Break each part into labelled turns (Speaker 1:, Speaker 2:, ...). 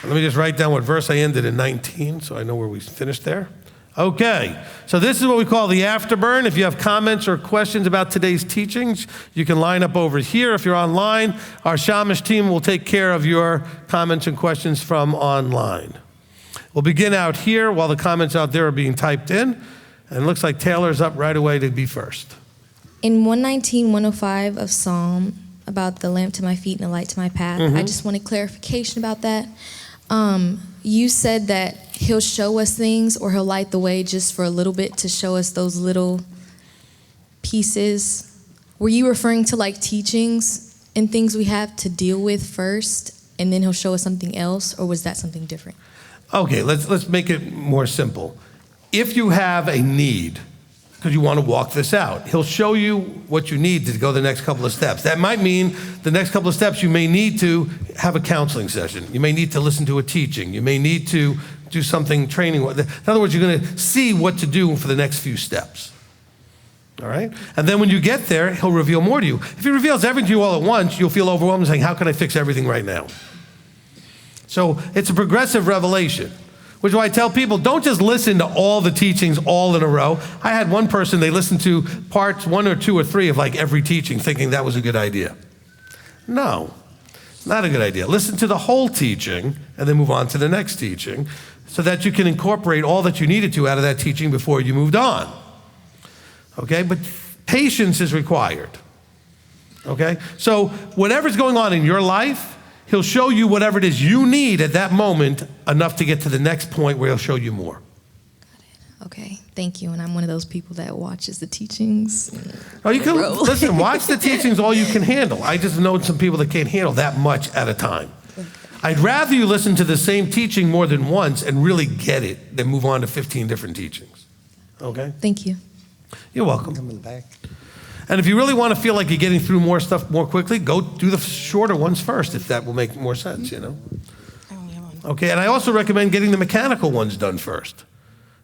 Speaker 1: Let me just write down what verse I ended in 19 so I know where we finished there. Okay, so this is what we call the afterburn. If you have comments or questions about today's teachings, you can line up over here. If you're online, our Shamish team will take care of your comments and questions from online. We'll begin out here while the comments out there are being typed in. And it looks like Taylor's up right away to be first.
Speaker 2: In 119:105 of Psalm, about the lamp to my feet and the light to my path, I just wanted clarification about that. You said that he'll show us things or he'll light the way just for a little bit to show us those little pieces. Were you referring to like teachings and things we have to deal with first and then he'll show us something else, or was that something different?
Speaker 1: Okay, let's make it more simple. If you have a need, because you want to walk this out, he'll show you what you need to go the next couple of steps. That might mean the next couple of steps you may need to have a counseling session. You may need to listen to a teaching. You may need to do something training. In other words, you're going to see what to do for the next few steps. All right? And then when you get there, he'll reveal more to you. If he reveals everything to you all at once, you'll feel overwhelmed saying, how can I fix everything right now? So it's a progressive revelation, which is why I tell people, don't just listen to all the teachings all in a row. I had one person, they listened to parts 1 or 2 or 3 of like every teaching thinking that was a good idea. No, not a good idea. Listen to the whole teaching and then move on to the next teaching so that you can incorporate all that you needed to out of that teaching before you moved on. Okay, but patience is required. Okay, so whatever's going on in your life, he'll show you whatever it is you need at that moment, enough to get to the next point where he'll show you more.
Speaker 2: Got it. Okay, thank you. And I'm one of those people that watches the teachings.
Speaker 1: Oh, you can listen, watch the teachings all you can handle. I just know some people that can't handle that much at a time. Okay. I'd rather you listen to the same teaching more than once and really get it than move on to 15 different teachings. Okay?
Speaker 2: Thank you.
Speaker 1: You're welcome.
Speaker 3: Come in the back.
Speaker 1: And if you really want to feel like you're getting through more stuff more quickly, go do the shorter ones first, if that will make more sense, you know? Okay, and I also recommend getting the mechanical ones done first.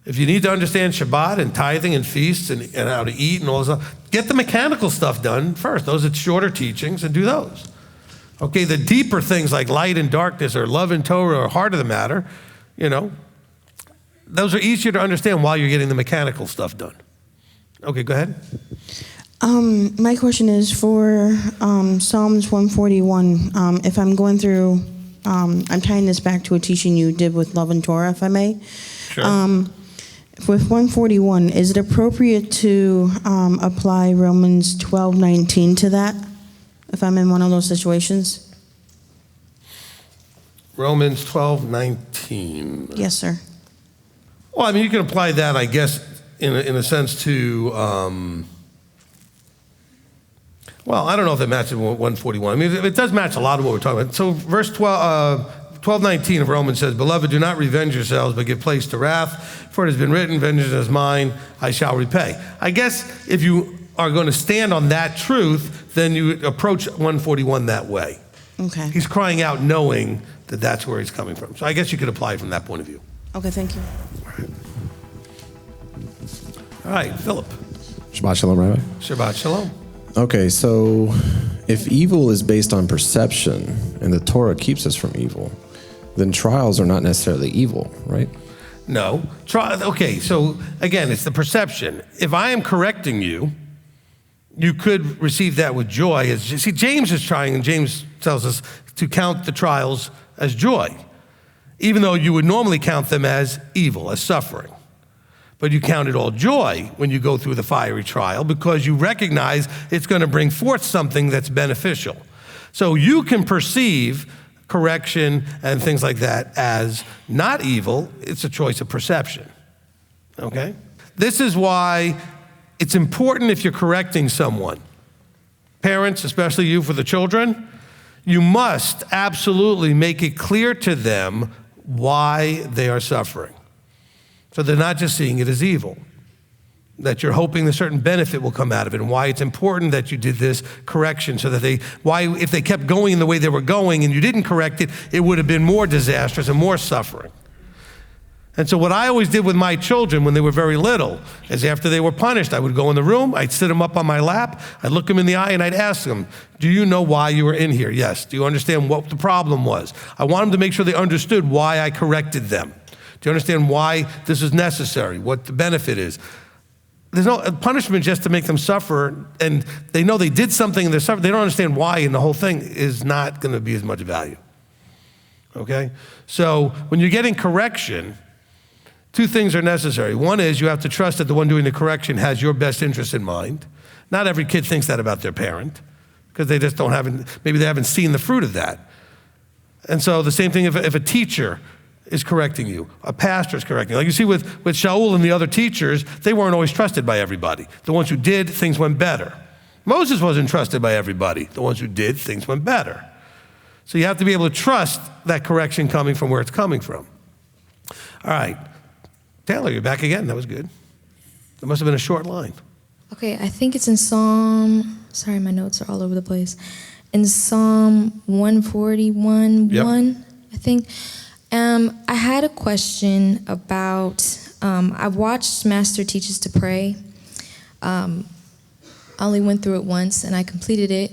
Speaker 1: If you need to understand Shabbat and tithing and feasts and how to eat and all this stuff, get the mechanical stuff done first. Those are shorter teachings, and do those. Okay, the deeper things like light and darkness or love and Torah or heart of the matter, you know, those are easier to understand while you're getting the mechanical stuff done. Okay, go ahead.
Speaker 4: My question is for Psalms 141. If I'm going through, I'm tying this back to a teaching you did with Love and Torah, if I may.
Speaker 1: Sure.
Speaker 4: With 141, is it appropriate to apply Romans 12:19 to that, if I'm in one of those situations?
Speaker 1: Romans 12:19.
Speaker 4: Yes, sir.
Speaker 1: Well, I mean, you can apply that, I guess, in a sense to, well, I don't know if it matches 141. I mean, it does match a lot of what we're talking about. So verse 12:19 of Romans says, "Beloved, do not revenge yourselves, but give place to wrath, for it has been written, vengeance is mine, I shall repay." I guess if you are going to stand on that truth, then you approach 141 that way.
Speaker 4: Okay.
Speaker 1: He's crying out knowing that that's where he's coming from. So I guess you could apply it from that point of view.
Speaker 4: Okay, thank you.
Speaker 1: All right, Philip.
Speaker 5: Shabbat Shalom, Rabbi.
Speaker 1: Shabbat Shalom.
Speaker 5: Okay, so if evil is based on perception and the Torah keeps us from evil, then trials are not necessarily evil, right?
Speaker 1: No. Okay, so again, it's the perception. If I am correcting you, you could receive that with joy. See, James is trying, and James tells us to count the trials as joy, even though you would normally count them as evil, as suffering. But you count it all joy when you go through the fiery trial because you recognize it's going to bring forth something that's beneficial. So you can perceive correction and things like that as not evil. It's a choice of perception, okay? This is why it's important if you're correcting someone. Parents, especially you for the children, you must absolutely make it clear to them why they are suffering. So they're not just seeing it as evil, that you're hoping a certain benefit will come out of it, and why it's important that you did this correction so that if they kept going in the way they were going and you didn't correct it, it would have been more disastrous and more suffering. And so what I always did with my children when they were very little is after they were punished, I would go in the room, I'd sit them up on my lap, I'd look them in the eye, and I'd ask them, do you know why you were in here? Yes. Do you understand what the problem was? I want them to make sure they understood why I corrected them. Do you understand why this is necessary, what the benefit is? There's no punishment just to make them suffer, and they know they did something and they're suffering. They don't understand why, and the whole thing is not going to be as much value. Okay? So when you're getting correction, two things are necessary. One is you have to trust that the one doing the correction has your best interest in mind. Not every kid thinks that about their parent because they just maybe they haven't seen the fruit of that. And so the same thing if a teacher is correcting you, a pastor is correcting you. Like you see with Shaul and the other teachers, they weren't always trusted by everybody. The ones who did, things went better. Moses wasn't trusted by everybody. The ones who did, things went better. So you have to be able to trust that correction coming from where it's coming from. All right. Taylor, you're back again. That was good. That must have been a short line.
Speaker 2: Okay, I think it's in Psalm, sorry, my notes are all over the place. In Psalm 141,
Speaker 1: Yep.
Speaker 2: 1, I think. I had a question about, I watched Master Teach Us to Pray. I only went through it once and I completed it.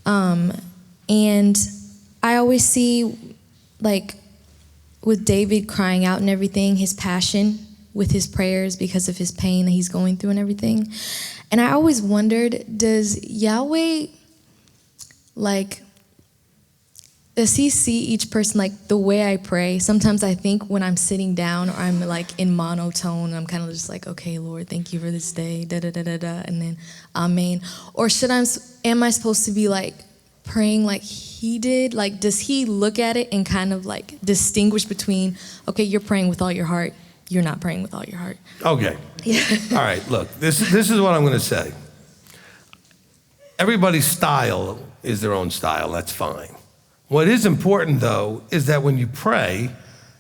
Speaker 2: And I always see, like, with David crying out and everything, his passion with his prayers because of his pain that he's going through and everything. And I always wondered, does Yahweh, does he see each person like the way I pray? Sometimes I think when I'm sitting down or I'm like in monotone, I'm kind of just like, okay, Lord, thank you for this day, da-da-da-da-da, and then amen. Or am I supposed to be like praying like he did? Like, does he look at it and kind of like distinguish between, okay, you're praying with all your heart, you're not praying with all your heart?
Speaker 1: Okay.
Speaker 2: Yeah.
Speaker 1: All right, look, this is what I'm going to say. Everybody's style is their own style. That's fine. What is important, though, is that when you pray,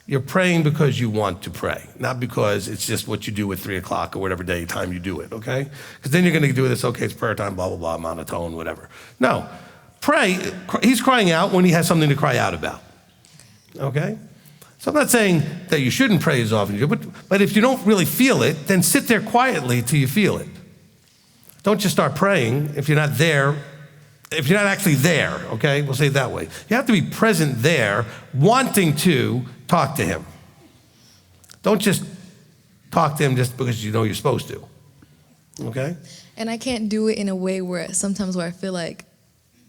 Speaker 1: you're praying because you want to pray, not because it's just what you do at 3 o'clock or whatever day time you do it, okay? Because then you're going to do this, okay, it's prayer time, blah, blah, blah, monotone, whatever. No, pray. He's crying out when he has something to cry out about, okay? So I'm not saying that you shouldn't pray as often as you do, but if you don't really feel it, then sit there quietly till you feel it. Don't just start praying if you're not there. If you're not actually there, okay? We'll say it that way. You have to be present there, wanting to talk to him. Don't just talk to him just because you know you're supposed to, okay?
Speaker 2: And I can't do it in a way where I feel like,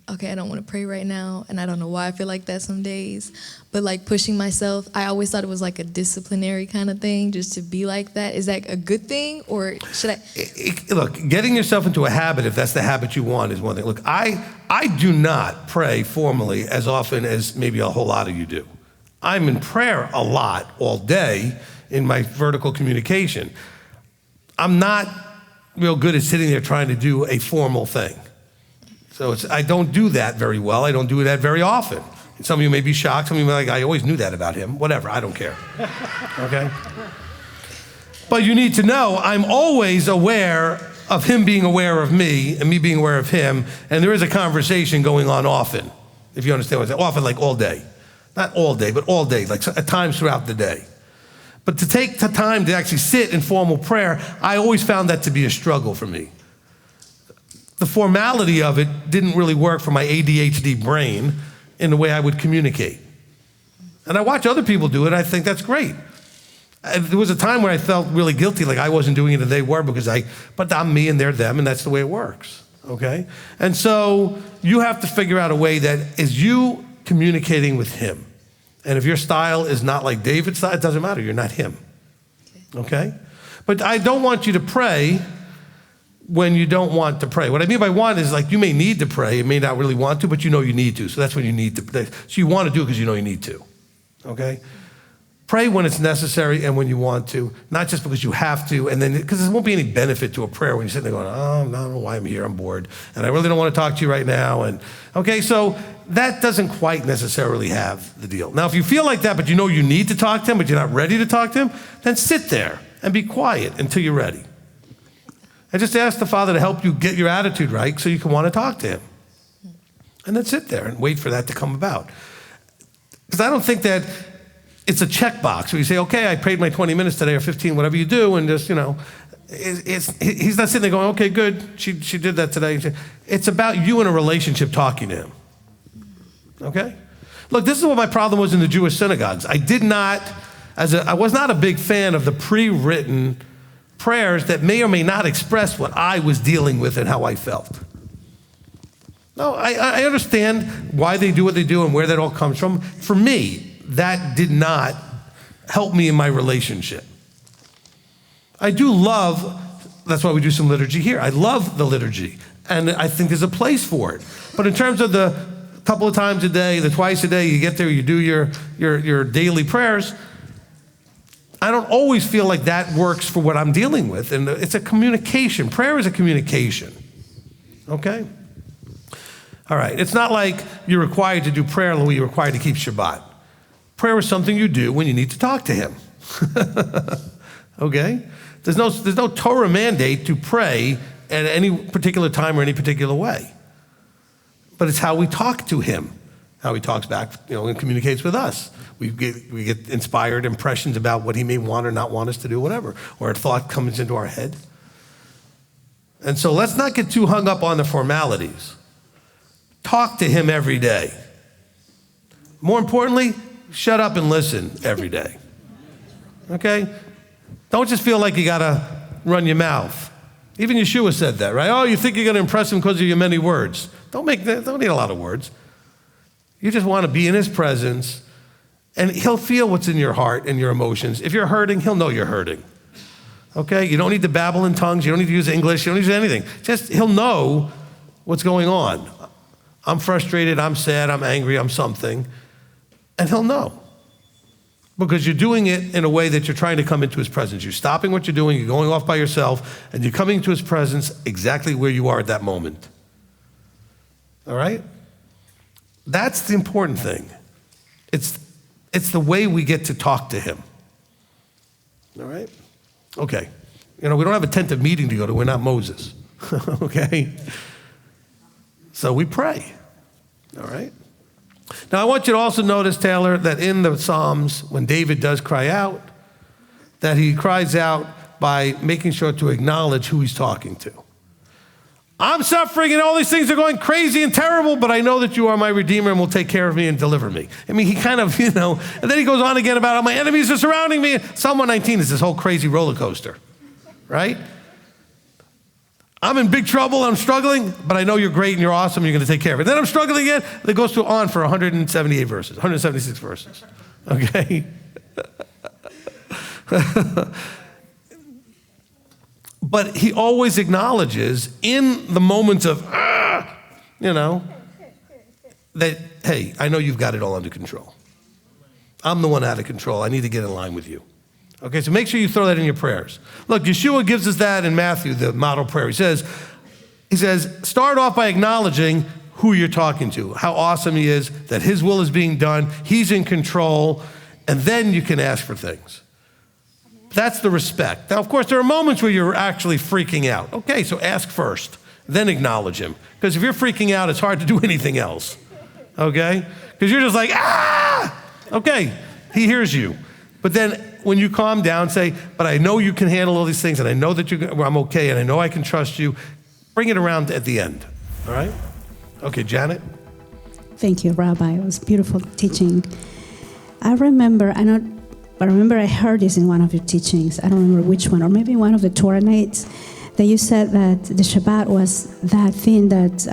Speaker 2: okay, I don't want to pray right now, and I don't know why I feel like that some days, but like pushing myself, I always thought it was like a disciplinary kind of thing, just to be like that. Is that a good thing, or should I?
Speaker 1: Look, getting yourself into a habit, if that's the habit you want, is one thing. Look, I do not pray formally as often as maybe a whole lot of you do. I'm in prayer a lot all day in my vertical communication. I'm not real good at sitting there trying to do a formal thing. So I don't do that very well. I don't do that very often. Some of you may be shocked. Some of you may be like, I always knew that about him. Whatever, I don't care. Okay? But you need to know I'm always aware of him being aware of me and me being aware of him, and there is a conversation going on often, if you understand what I'm saying. Often, like all day. Not all day, but all day, like at times throughout the day. But to take the time to actually sit in formal prayer, I always found that to be a struggle for me. The formality of it didn't really work for my ADHD brain in the way I would communicate. And I watch other people do it, and I think that's great. There was a time where I felt really guilty, like I wasn't doing it and they were, but I'm me and they're them, and that's the way it works, okay? And so you have to figure out a way that is you communicating with him. And if your style is not like David's style, it doesn't matter, you're not him, okay? But I don't want you to pray when you don't want to pray. What I mean by want is like you may need to pray, you may not really want to, but you know you need to. So that's when you need to pray. So you want to do it because you know you need to, okay? Pray when it's necessary and when you want to, not just because you have to, and then, because there won't be any benefit to a prayer when you're sitting there going, oh, I don't know why I'm here, I'm bored, and I really don't want to talk to you right now, and okay, so that doesn't quite necessarily have the deal. Now, if you feel like that, but you know you need to talk to him, but you're not ready to talk to him, then sit there and be quiet until you're ready. And just ask the Father to help you get your attitude right so you can want to talk to him. And then sit there and wait for that to come about. Because I don't think that it's a checkbox where you say, okay, I prayed my 20 minutes today or 15, whatever you do, and just, he's not sitting there going, okay, good, she did that today. It's about you in a relationship talking to him, okay? Look, this is what my problem was in the Jewish synagogues. I was not a big fan of the pre-written prayers that may or may not express what I was dealing with and how I felt. No, I understand why they do what they do and where that all comes from. For me, that did not help me in my relationship. I do love, that's why we do some liturgy here. I love the liturgy, and I think there's a place for it. But in terms of the couple of times a day, the twice a day, you get there, you do your daily prayers, I don't always feel like that works for what I'm dealing with. And it's a communication. Prayer is a communication, okay? All right, it's not like you're required to do prayer and you're required to keep Shabbat. Prayer is something you do when you need to talk to him, okay? There's no Torah mandate to pray at any particular time or any particular way. But it's how we talk to him, how he talks back, and communicates with us. We get inspired impressions about what he may want or not want us to do, whatever, or a thought comes into our head. And so let's not get too hung up on the formalities. Talk to him every day. More importantly, shut up and listen every day. Okay? Don't just feel like you gotta run your mouth. Even Yeshua said that, right? Oh, you think you're gonna impress him because of your many words. Don't need a lot of words. You just wanna be in his presence, and he'll feel what's in your heart and your emotions. If you're hurting, he'll know you're hurting. Okay? You don't need to babble in tongues, you don't need to use English, you don't need to use anything. Just, he'll know what's going on. I'm frustrated, I'm sad, I'm angry, I'm something, and he'll know. Because you're doing it in a way that you're trying to come into his presence. You're stopping what you're doing, you're going off by yourself, and you're coming to his presence exactly where you are at that moment. All right? That's the important thing. It's the way we get to talk to him. All right? Okay. We don't have a tentative meeting to go to. We're not Moses. Okay? So we pray. All right? Now, I want you to also notice, Taylor, that in the Psalms, when David does cry out, that he cries out by making sure to acknowledge who he's talking to. I'm suffering and all these things are going crazy and terrible, but I know that you are my Redeemer and will take care of me and deliver me. I mean, he kind of, and then he goes on again about how my enemies are surrounding me. Psalm 119 is this whole crazy roller coaster, right? I'm in big trouble, I'm struggling, but I know you're great and you're awesome and you're going to take care of it. Then I'm struggling again. It goes on for 178 verses, 176 verses, okay? But he always acknowledges in the moments of, that, hey, I know you've got it all under control. I'm the one out of control. I need to get in line with you. Okay, so make sure you throw that in your prayers. Look, Yeshua gives us that in Matthew, the model prayer. He says, start off by acknowledging who you're talking to, how awesome he is, that his will is being done, he's in control, and then you can ask for things. That's the respect. Now, of course, there are moments where you're actually freaking out. Okay, so ask first, then acknowledge him. Because if you're freaking out, it's hard to do anything else. Okay? Because you're just like, okay, he hears you. But then when you calm down, say, but I know you can handle all these things, and I know that I'm okay, and I know I can trust you. Bring it around at the end, all right? Okay, Janet?
Speaker 3: Thank you, Rabbi. It was beautiful teaching. I remember I heard this in one of your teachings. I don't remember which one, or maybe one of the Torah nights, that you said that the Shabbat was that thing that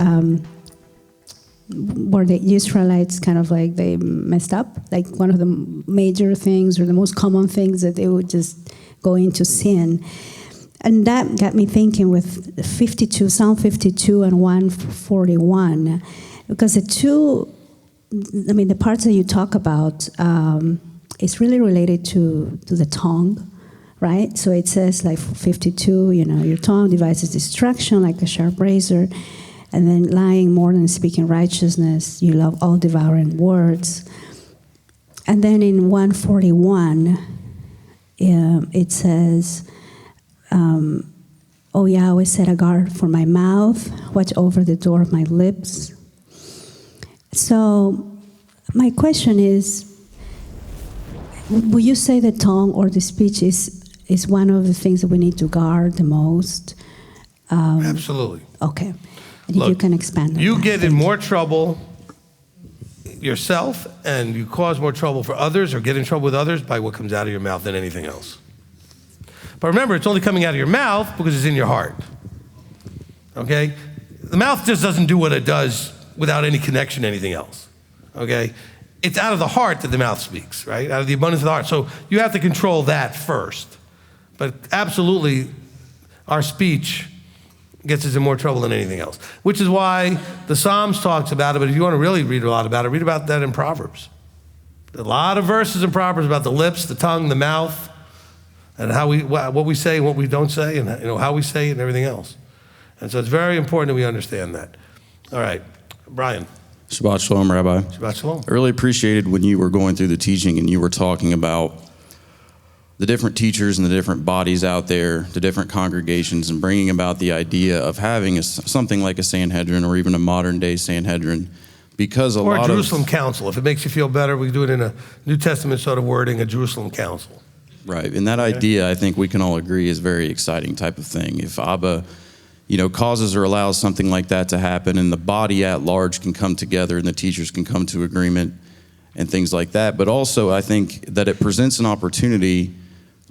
Speaker 3: where the Israelites kind of like they messed up, like one of the major things or the most common things that they would just go into sin. And that got me thinking with Psalm 52 and 141, because the parts that you talk about, it's really related to the tongue, right? So it says like 52, your tongue devises destruction like a sharp razor, and then lying more than speaking righteousness, you love all devouring words. And then in 141, it says, O Yahweh, set a guard for my mouth, watch over the door of my lips. So my question is, Would you say the tongue or the speech is one of the things that we need to guard the most?
Speaker 1: Absolutely.
Speaker 3: Okay. And if you
Speaker 1: Look,
Speaker 3: can expand on
Speaker 1: you
Speaker 3: that.
Speaker 1: get in more trouble yourself and you cause more trouble for others or get in trouble with others by what comes out of your mouth than anything else. But remember, it's only coming out of your mouth because it's in your heart. Okay? The mouth just doesn't do what it does without any connection to anything else. Okay? It's out of the heart that the mouth speaks, right? Out of the abundance of the heart. So you have to control that first. But absolutely, our speech gets us in more trouble than anything else. Which is why the Psalms talks about it, but if you want to really read a lot about it, read about that in Proverbs. A lot of verses in Proverbs about the lips, the tongue, the mouth, and what we say and what we don't say, and how we say it and everything else. And so it's very important that we understand that. All right, Bryan.
Speaker 6: Shabbat Shalom, Rabbi.
Speaker 1: Shabbat Shalom.
Speaker 6: I really appreciated when you were going through the teaching and you were talking about the different teachers and the different bodies out there, the different congregations, and bringing about the idea of having something like a Sanhedrin or even a modern-day Sanhedrin, because
Speaker 1: or a Jerusalem council. If it makes you feel better, we do it in a New Testament sort of wording, a Jerusalem council.
Speaker 6: Right, and that idea, I think we can all agree, is a very exciting type of thing. If Abba, causes or allows something like that to happen, and the body at large can come together, and the teachers can come to agreement, and things like that. But also, I think that it presents an opportunity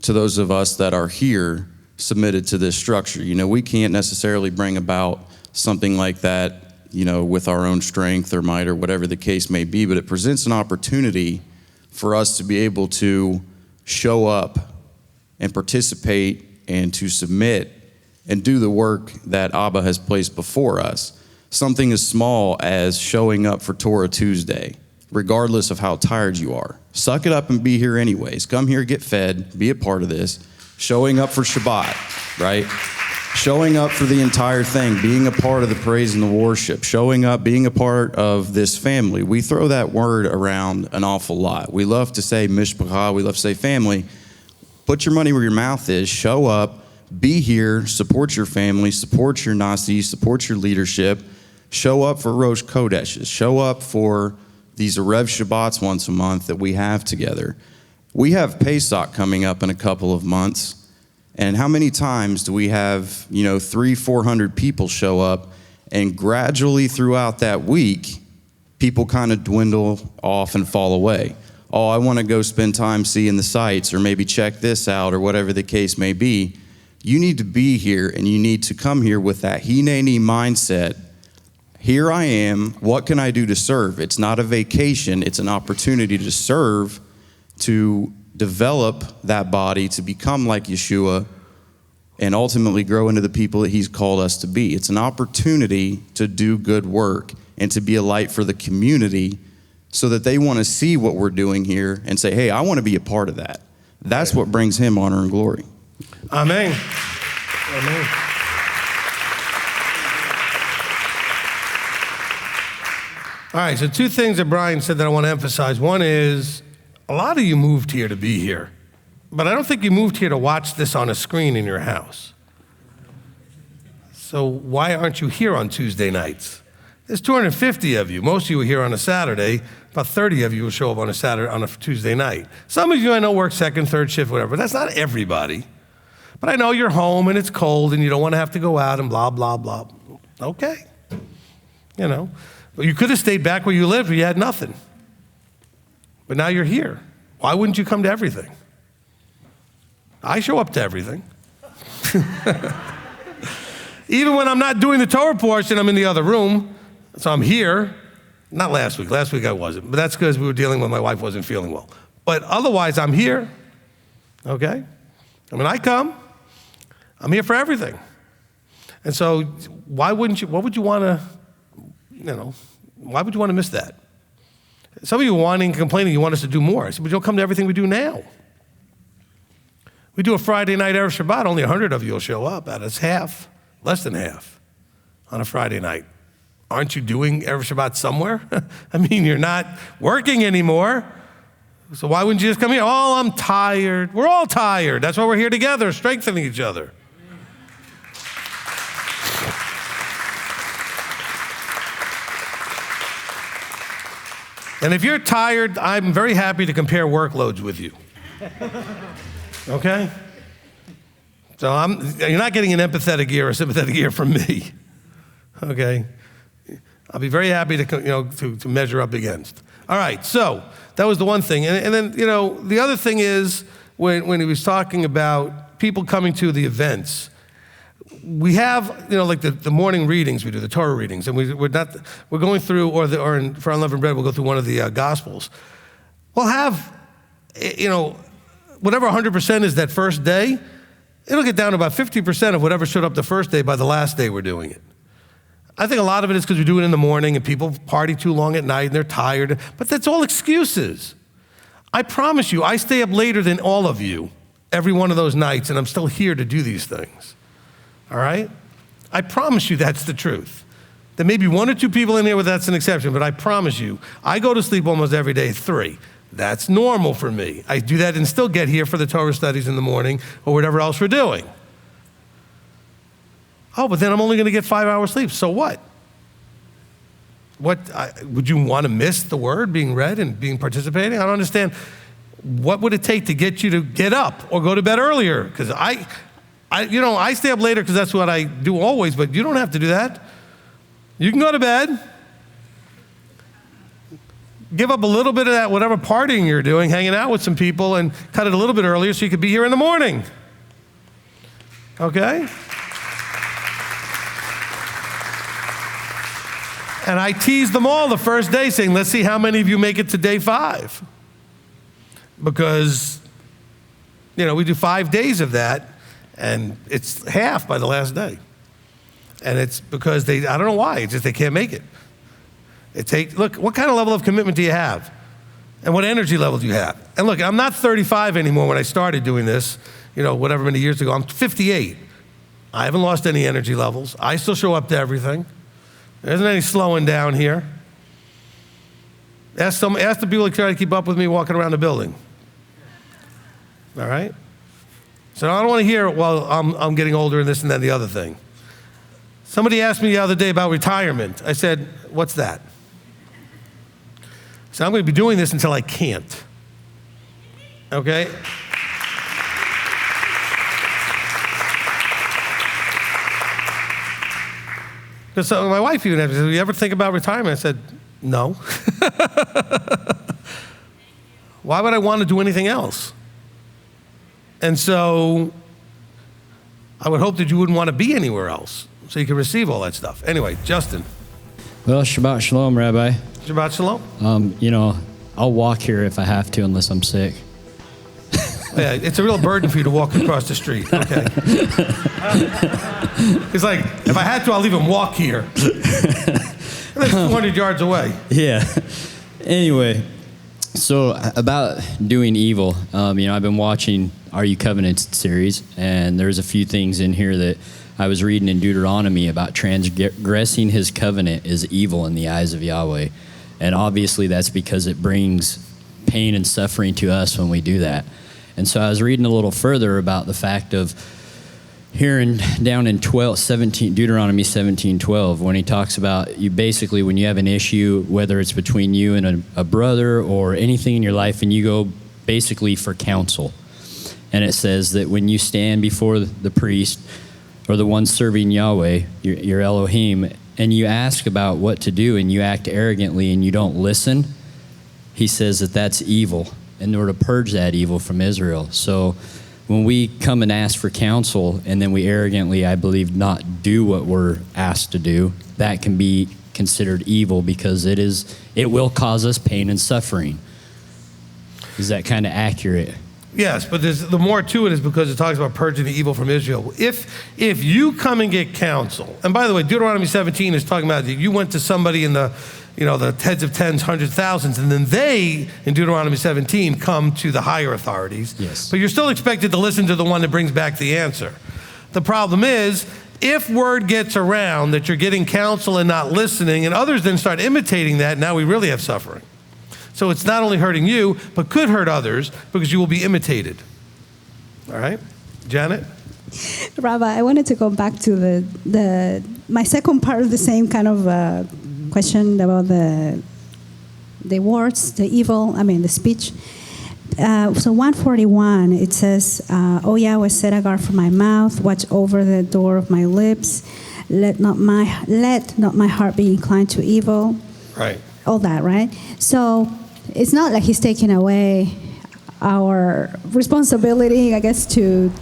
Speaker 6: to those of us that are here submitted to this structure. We can't necessarily bring about something like that, with our own strength or might or whatever the case may be, but it presents an opportunity for us to be able to show up and participate and to submit and do the work that Abba has placed before us. Something as small as showing up for Torah Tuesday, regardless of how tired you are. Suck it up and be here anyways. Come here, get fed, be a part of this. Showing up for Shabbat, right? Showing up for the entire thing, being a part of the praise and the worship, showing up, being a part of this family. We throw that word around an awful lot. We love to say mishpacha, we love to say family. Put your money where your mouth is, show up, be here, support your family, support your Nasi, support your leadership, show up for Rosh Kodeshes, show up for these Erev Shabbats once a month that we have together. We have Pesach coming up in a couple of months. And how many times do we have, 300-400 people show up, and gradually throughout that week, people kind of dwindle off and fall away. Oh, I want to go spend time seeing the sights, or maybe check this out, or whatever the case may be. You need to be here, and you need to come here with that Hineni mindset. Here I am, what can I do to serve? It's not a vacation, it's an opportunity to serve, to develop that body to become like Yeshua and ultimately grow into the people that he's called us to be. It's an opportunity to do good work and to be a light for the community so that they want to see what we're doing here and say, hey, I want to be a part of that. That's what brings him honor and glory.
Speaker 1: Amen. Amen. All right, so two things that Bryan said that I want to emphasize. One is, a lot of you moved here to be here, but I don't think you moved here to watch this on a screen in your house. So why aren't you here on Tuesday nights? There's 250 of you. Most of you are here on a Saturday. About 30 of you will show up on a Tuesday night. Some of you I know work second, third shift, whatever, but that's not everybody. But I know you're home and it's cold and you don't want to have to go out and blah, blah, blah. Okay. But you could have stayed back where you lived where you had nothing. But now you're here. Why wouldn't you come to everything? I show up to everything. Even when I'm not doing the Torah portion, I'm in the other room. So I'm here. Not last week. Last week I wasn't. But that's because we were dealing with my wife wasn't feeling well. But otherwise, I'm here. Okay? And when I come, I'm here for everything. And so what would you want to, why would you want to miss that? Some of you whining and complaining you want us to do more. I said, but you'll come to everything we do now. We do a Friday night Erev Shabbat, only 100 of you will show up. That's half, less than half, on a Friday night. Aren't you doing Erev Shabbat somewhere? I mean, you're not working anymore. So why wouldn't you just come here? Oh, I'm tired. We're all tired. That's why we're here together, strengthening each other. And if you're tired, I'm very happy to compare workloads with you. Okay? So you're not getting an empathetic ear or a sympathetic ear from me. Okay? I'll be very happy to measure up against. All right, so that was the one thing. And then, the other thing is when he was talking about people coming to the events, we have, like the morning readings we do, the Torah readings, and we're going through, for Unleavened Bread, we'll go through one of the Gospels. We'll have, whatever 100% is that first day, it'll get down to about 50% of whatever showed up the first day by the last day we're doing it. I think a lot of it is because we do it in the morning and people party too long at night and they're tired, but that's all excuses. I promise you, I stay up later than all of you every one of those nights, and I'm still here to do these things. All right? I promise you that's the truth. There may be one or two people in here where that's an exception, but I promise you, I go to sleep almost every day at 3. That's normal for me. I do that and still get here for the Torah studies in the morning or whatever else we're doing. Oh, but then I'm only going to get 5 hours sleep. So what? Would you want to miss the word being read and being participating? I don't understand. What would it take to get you to get up or go to bed earlier? Because I stay up later because that's what I do always, but you don't have to do that. You can go to bed. Give up a little bit of that, whatever partying you're doing, hanging out with some people, and cut it a little bit earlier so you could be here in the morning. Okay? And I teased them all the first day saying, let's see how many of you make it to day 5. Because, we do 5 days of that, and it's half by the last day. And it's because I don't know why, it's just they can't make it. Look, what kind of level of commitment do you have? And what energy level do you have? And look, I'm not 35 anymore when I started doing this, whatever many years ago. I'm 58. I haven't lost any energy levels. I still show up to everything. There isn't any slowing down here. Ask the people who try to keep up with me walking around the building. All right? So I don't want to hear, well, I'm getting older and this and that and the other thing. Somebody asked me the other day about retirement. I said, what's that? So I'm going to be doing this until I can't. Okay? Because my wife even asked me, "Do you ever think about retirement?" I said, no. Why would I want to do anything else? And so I would hope that you wouldn't want to be anywhere else so you can receive all that stuff. Anyway, Justin.
Speaker 7: Well, Shabbat Shalom, Rabbi.
Speaker 1: Shabbat Shalom.
Speaker 7: I'll walk here if I have to unless I'm sick.
Speaker 1: Yeah, it's a real burden for you to walk across the street. Okay. It's like, if I had to, I'll even walk here. That's 200 yards away.
Speaker 7: Yeah. Anyway, so about doing evil, I've been watching Are You Covenanted series, and there's a few things in here that I was reading in Deuteronomy about transgressing his covenant is evil in the eyes of Yahweh. And obviously that's because it brings pain and suffering to us when we do that. And so I was reading a little further about the fact of down in Deuteronomy 17:12, when he talks about you basically when you have an issue, whether it's between you and a brother or anything in your life, and you go basically for counsel. And it says that when you stand before the priest or the one serving Yahweh, your Elohim, and you ask about what to do and you act arrogantly and you don't listen, he says that that's evil, in order to purge that evil from Israel. So when we come and ask for counsel and then we arrogantly, I believe, not do what we're asked to do, that can be considered evil because it will cause us pain and suffering. Is that kind of accurate?
Speaker 1: Yes, but the more to it is because it talks about purging the evil from Israel. If you come and get counsel, and by the way, Deuteronomy 17 is talking about you went to somebody in the heads of tens, hundreds, thousands, and then they, in Deuteronomy 17, come to the higher authorities.
Speaker 7: Yes.
Speaker 1: But you're still expected to listen to the one that brings back the answer. The problem is, if word gets around that you're getting counsel and not listening, and others then start imitating that, now we really have suffering. So it's not only hurting you, but could hurt others because you will be imitated. All right? Janet?
Speaker 3: Rabbi, I wanted to go back to my second part of the same kind of question about the words, the speech. So 141, it says, "O Yahweh, set a guard for my mouth, watch over the door of my lips. Let not my heart be inclined to evil."
Speaker 1: Right.
Speaker 3: All that, right? So it's not like he's taking away our responsibility, I guess, to,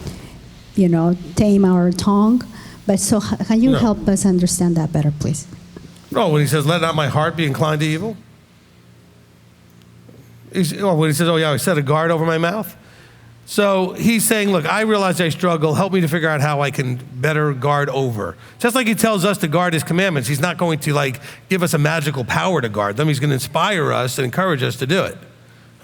Speaker 3: tame our tongue. But so can you help us understand that better, please?
Speaker 1: No, when he says, "Let not my heart be inclined to evil." When he says, "Oh, yeah, I set a guard over my mouth." So he's saying, look, I realize I struggle. Help me to figure out how I can better guard over. Just like he tells us to guard his commandments, he's not going to give us a magical power to guard them. He's going to inspire us and encourage us to do it.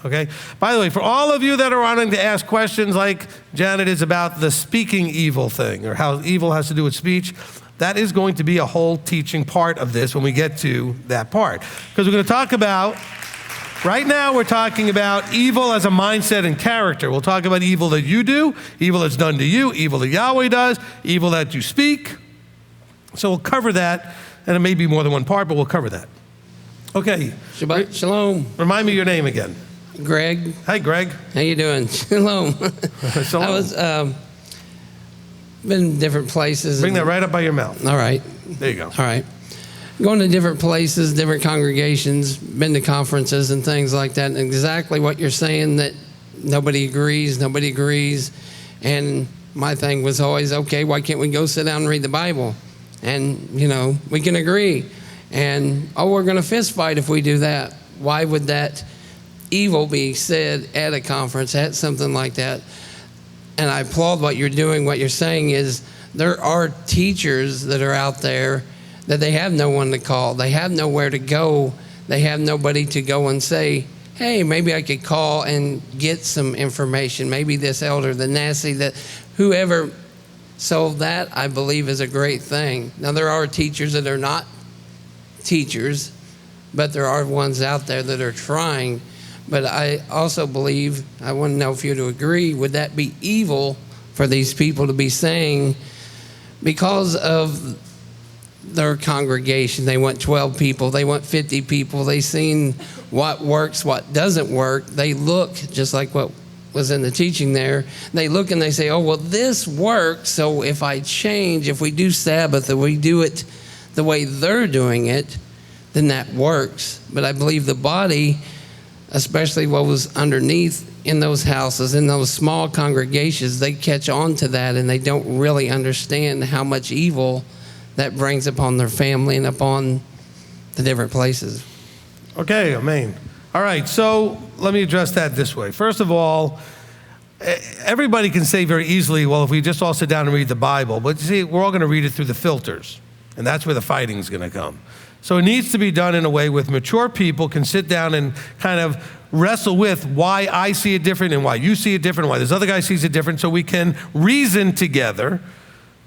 Speaker 1: Okay? By the way, for all of you that are wanting to ask questions like Janet is about the speaking evil thing or how evil has to do with speech, that is going to be a whole teaching part of this when we get to that part. Because we're going to talk about, right now we're talking about evil as a mindset and character. We'll talk about evil that you do, evil that's done to you, evil that Yahweh does, evil that you speak. So we'll cover that, and it may be more than one part, but we'll cover that. Okay.
Speaker 8: Shabbat shalom.
Speaker 1: Remind me your name again.
Speaker 8: Greg.
Speaker 1: Hi, Greg.
Speaker 8: How you doing? Shalom.
Speaker 1: Shalom.
Speaker 8: I was been in different places.
Speaker 1: Bring that right up by your mouth.
Speaker 8: All right.
Speaker 1: There you go.
Speaker 8: All right. Going to different places, different congregations, been to conferences and things like that. And exactly what you're saying, that nobody agrees. And my thing was always, okay, why can't we go sit down and read the Bible? And, we can agree. And, we're going to fist fight if we do that. Why would that evil be said at a conference, at something like that? And I applaud what you're doing. What you're saying is there are teachers that are out there that they have no one to call. They have nowhere to go. They have nobody to go and say, hey, maybe I could call and get some information. Maybe this elder, the Nasi, that whoever. So that, I believe, is a great thing. Now, there are teachers that are not teachers, but there are ones out there that are trying. But I also believe, I want to know if you'd agree, would that be evil for these people to be saying, because of their congregation, they want 12 people, they want 50 people, they've seen what works, what doesn't work, they look, just like what was in the teaching there, they look and they say, oh, well, this works, so if I change, if we do Sabbath, if we do it the way they're doing it, then that works. But I believe the body, especially what was underneath in those houses, in those small congregations, they catch on to that and they don't really understand how much evil that brings upon their family and upon the different places.
Speaker 1: Okay, amen. All right, so let me address that this way. First of all, everybody can say very easily, well, if we just all sit down and read the Bible, but you see, we're all going to read it through the filters, and that's where the fighting's going to come. So it needs to be done in a way with mature people can sit down and kind of wrestle with why I see it different and why you see it different, and why this other guy sees it different, so we can reason together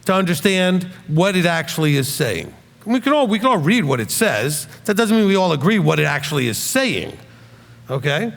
Speaker 1: to understand what it actually is saying. We can all read what it says. That doesn't mean we all agree what it actually is saying, okay?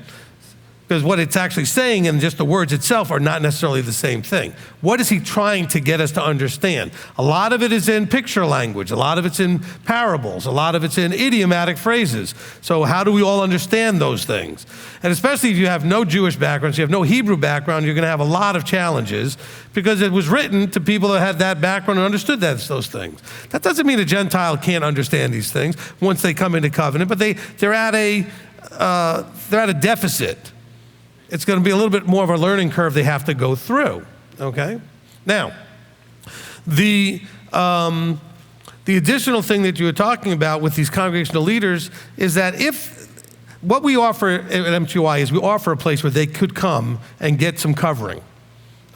Speaker 1: Because what it's actually saying and just the words itself are not necessarily the same thing. What is he trying to get us to understand? A lot of it is in picture language. A lot of it's in parables. A lot of it's in idiomatic phrases. So how do we all understand those things? And especially if you have no Jewish background, so you have no Hebrew background, you're going to have a lot of challenges because it was written to people that had that background and understood those things. That doesn't mean a Gentile can't understand these things once they come into covenant, but they're at a deficit. It's going to be a little bit more of a learning curve they have to go through, okay? Now, the additional thing that you were talking about with these congregational leaders is that what we offer at MTY is we offer a place where they could come and get some covering.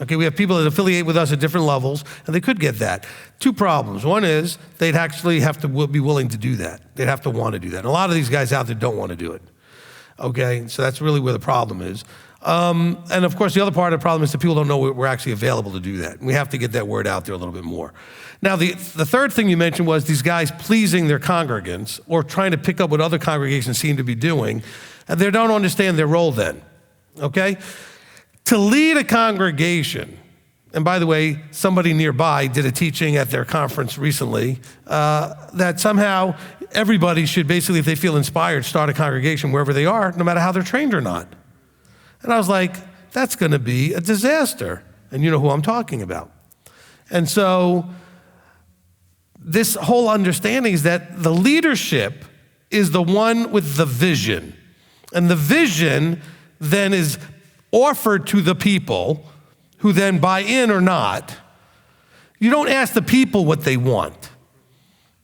Speaker 1: Okay, we have people that affiliate with us at different levels, and they could get that. Two problems. One is they'd actually have to be willing to do that. They'd have to want to do that. And a lot of these guys out there don't want to do it. Okay, so that's really where the problem is. And of course, the other part of the problem is that people don't know we're actually available to do that. We have to get that word out there a little bit more. Now, the third thing you mentioned was these guys pleasing their congregants or trying to pick up what other congregations seem to be doing, and they don't understand their role then, okay? To lead a congregation, and by the way, somebody nearby did a teaching at their conference recently that somehow everybody should basically, if they feel inspired, start a congregation wherever they are, no matter how they're trained or not. And I was like, that's going to be a disaster. And you know who I'm talking about. And so this whole understanding is that the leadership is the one with the vision. And the vision then is offered to the people who then buy in or not. You don't ask the people what they want,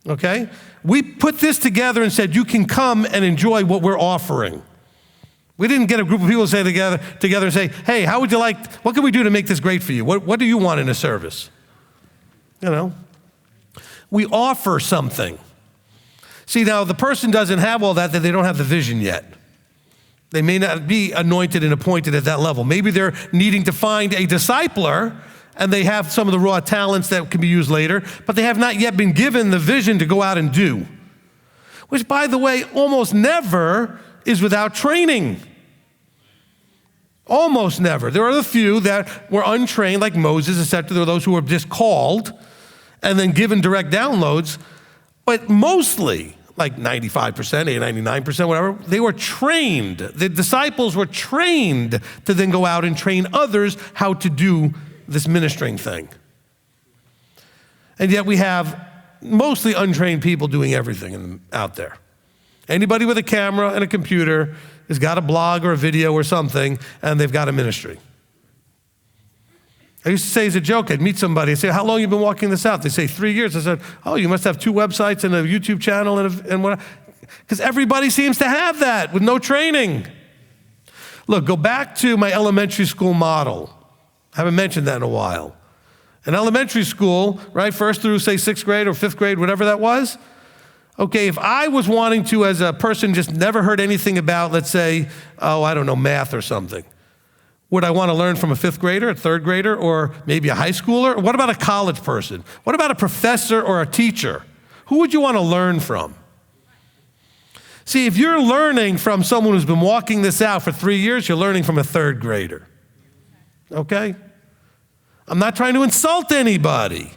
Speaker 1: okay? We put this together and said, you can come and enjoy what we're offering. We didn't get a group of people to say together and say, hey, how would you like, what can we do to make this great for you? What do you want in a service? You know, we offer something. See, now the person doesn't have all that they don't have the vision yet. They may not be anointed and appointed at that level. Maybe they're needing to find a discipler and they have some of the raw talents that can be used later, but they have not yet been given the vision to go out and do. Which, by the way, almost never is without training. Almost never. There are the few that were untrained, like Moses, etc. There are those who were just called and then given direct downloads, but mostly, like 95%, 99%, whatever, they were trained. The disciples were trained to then go out and train others how to do this ministering thing. And yet we have mostly untrained people doing everything out there. Anybody with a camera and a computer has got a blog or a video or something, and they've got a ministry. I used to say as a joke, I'd meet somebody and say, how long have you been walking this out? They say 3 years. I said, oh, you must have 2 websites and a YouTube channel and what? Because everybody seems to have that with no training. Look, go back to my elementary school model. I haven't mentioned that in a while. In elementary school, right, first through, say, 6th grade or 5th grade, whatever that was, okay, if I was wanting to, as a person just never heard anything about, let's say, math or something, would I want to learn from a 5th grader, a 3rd grader, or maybe a high schooler? Or what about a college person? What about a professor or a teacher? Who would you want to learn from? See, if you're learning from someone who's been walking this out for 3 years, you're learning from a 3rd grader. Okay? I'm not trying to insult anybody.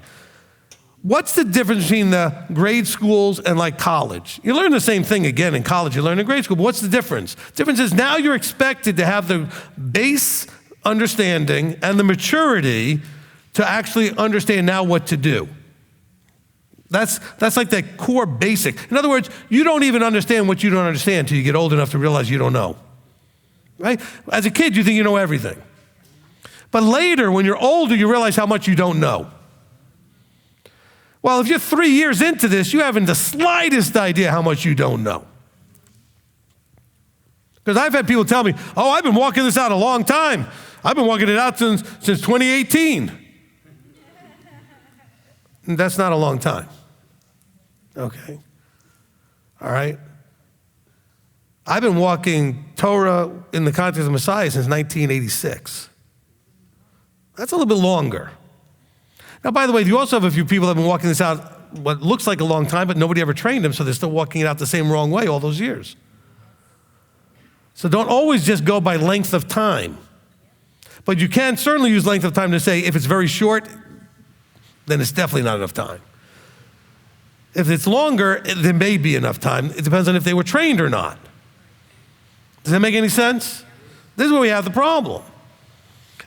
Speaker 1: What's the difference between the grade schools and like college? You learn the same thing again in college you learn in grade school, but what's the difference? The difference is now you're expected to have the base understanding and the maturity to actually understand now what to do. That's like that core basic. In other words, you don't even understand what you don't understand until you get old enough to realize you don't know. Right? As a kid, you think you know everything. But later, when you're older, you realize how much you don't know. Well, if you're 3 years into this, you haven't the slightest idea how much you don't know. Because I've had people tell me, oh, I've been walking this out a long time. I've been walking it out since 2018. And that's not a long time. Okay. All right. I've been walking Torah in the context of Messiah since 1986. That's a little bit longer. Now, by the way, you also have a few people that have been walking this out what looks like a long time, but nobody ever trained them, so they're still walking it out the same wrong way all those years. So don't always just go by length of time. But you can certainly use length of time to say if it's very short, then it's definitely not enough time. If it's longer, there may be enough time. It depends on if they were trained or not. Does that make any sense? This is where we have the problem.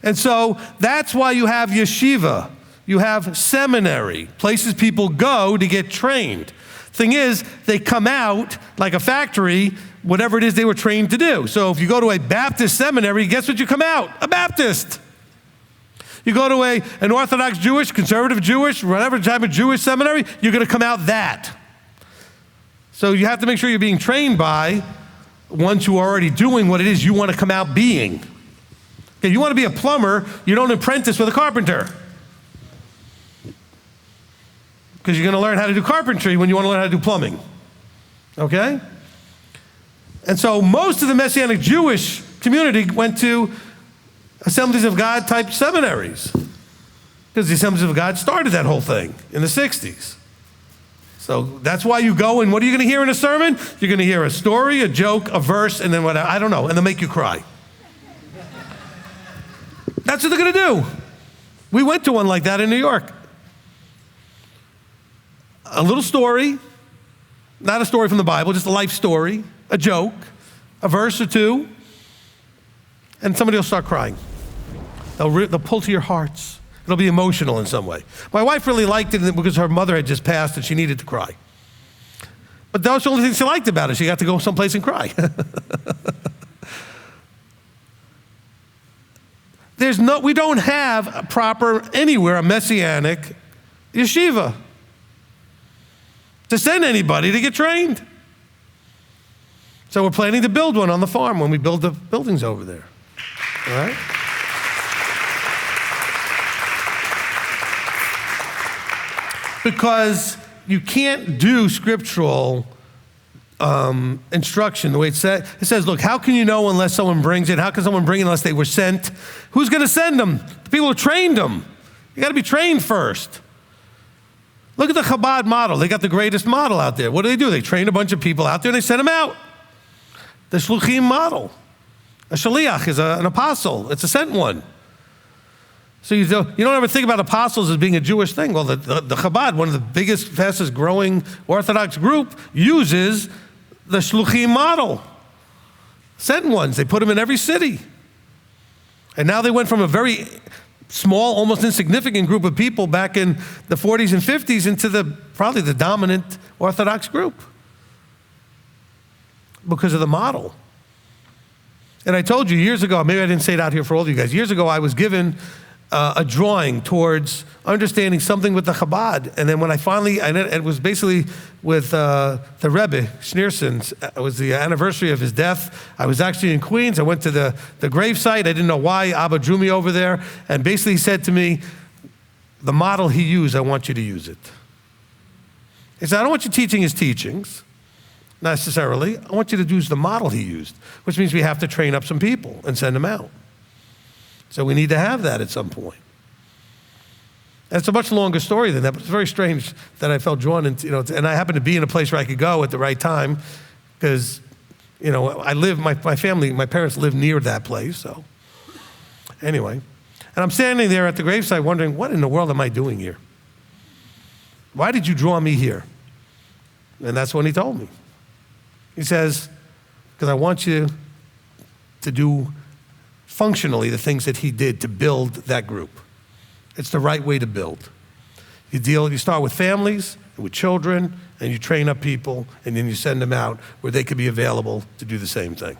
Speaker 1: And so that's why you have yeshiva. You have seminary, places people go to get trained. Thing is, they come out like a factory, whatever it is they were trained to do. So if you go to a Baptist seminary, guess what you come out? A Baptist. You go to an Orthodox Jewish, conservative Jewish, whatever type of Jewish seminary, you're going to come out that. So you have to make sure you're being trained by ones who are already doing what it is you want to come out being. Okay, you want to be a plumber, you don't apprentice with a carpenter. Because you're going to learn how to do carpentry when you want to learn how to do plumbing. Okay? And so most of the Messianic Jewish community went to Assemblies of God type seminaries. Because the Assemblies of God started that whole thing in the 60s. So that's why you go, and what are you going to hear in a sermon? You're going to hear a story, a joke, a verse, and then whatever, I don't know, and they'll make you cry. That's what they're going to do. We went to one like that in New York. A little story, not a story from the Bible, just a life story, a joke, a verse or two, and somebody will start crying. They'll pull to your hearts. It'll be emotional in some way. My wife really liked it because her mother had just passed and she needed to cry. But that was the only thing she liked about it. She got to go someplace and cry. We don't have a proper, anywhere, a Messianic yeshiva to send anybody to get trained. So we're planning to build one on the farm when we build the buildings over there. All right? Because you can't do scriptural instruction the way it says. It says, look, how can you know unless someone brings it? How can someone bring it unless they were sent? Who's going to send them? The people who trained them. You got to be trained first. Look at the Chabad model. They got the greatest model out there. What do? They train a bunch of people out there and they send them out. The Shluchim model. A Shaliach is an apostle. It's a sent one. So you don't ever think about apostles as being a Jewish thing. Well, the Chabad, one of the biggest, fastest growing Orthodox group, uses the Shluchim model. Sent ones. They put them in every city. And now they went from a very small, almost insignificant group of people back in the 40s and 50s into probably the dominant Orthodox group because of the model. And I told you years ago, maybe I didn't say it out here for all of you guys, years ago I was given a drawing towards understanding something with the Chabad. And then when it was basically with the Rebbe, Schneerson's, it was the anniversary of his death. I was actually in Queens. I went to the gravesite. I didn't know why. Abba drew me over there and basically said to me, the model he used, I want you to use it. He said, I don't want you teaching his teachings, necessarily. I want you to use the model he used, which means we have to train up some people and send them out. So we need to have that at some point. And it's a much longer story than that, but it's very strange that I felt drawn into, and I happened to be in a place where I could go at the right time because, my family, my parents live near that place, so. Anyway, and I'm standing there at the gravesite wondering, what in the world am I doing here? Why did you draw me here? And that's when he told me. He says, because I want you to do functionally the things that he did to build that group. It's the right way to build. You start with families, and with children, and you train up people, and then you send them out where they could be available to do the same thing.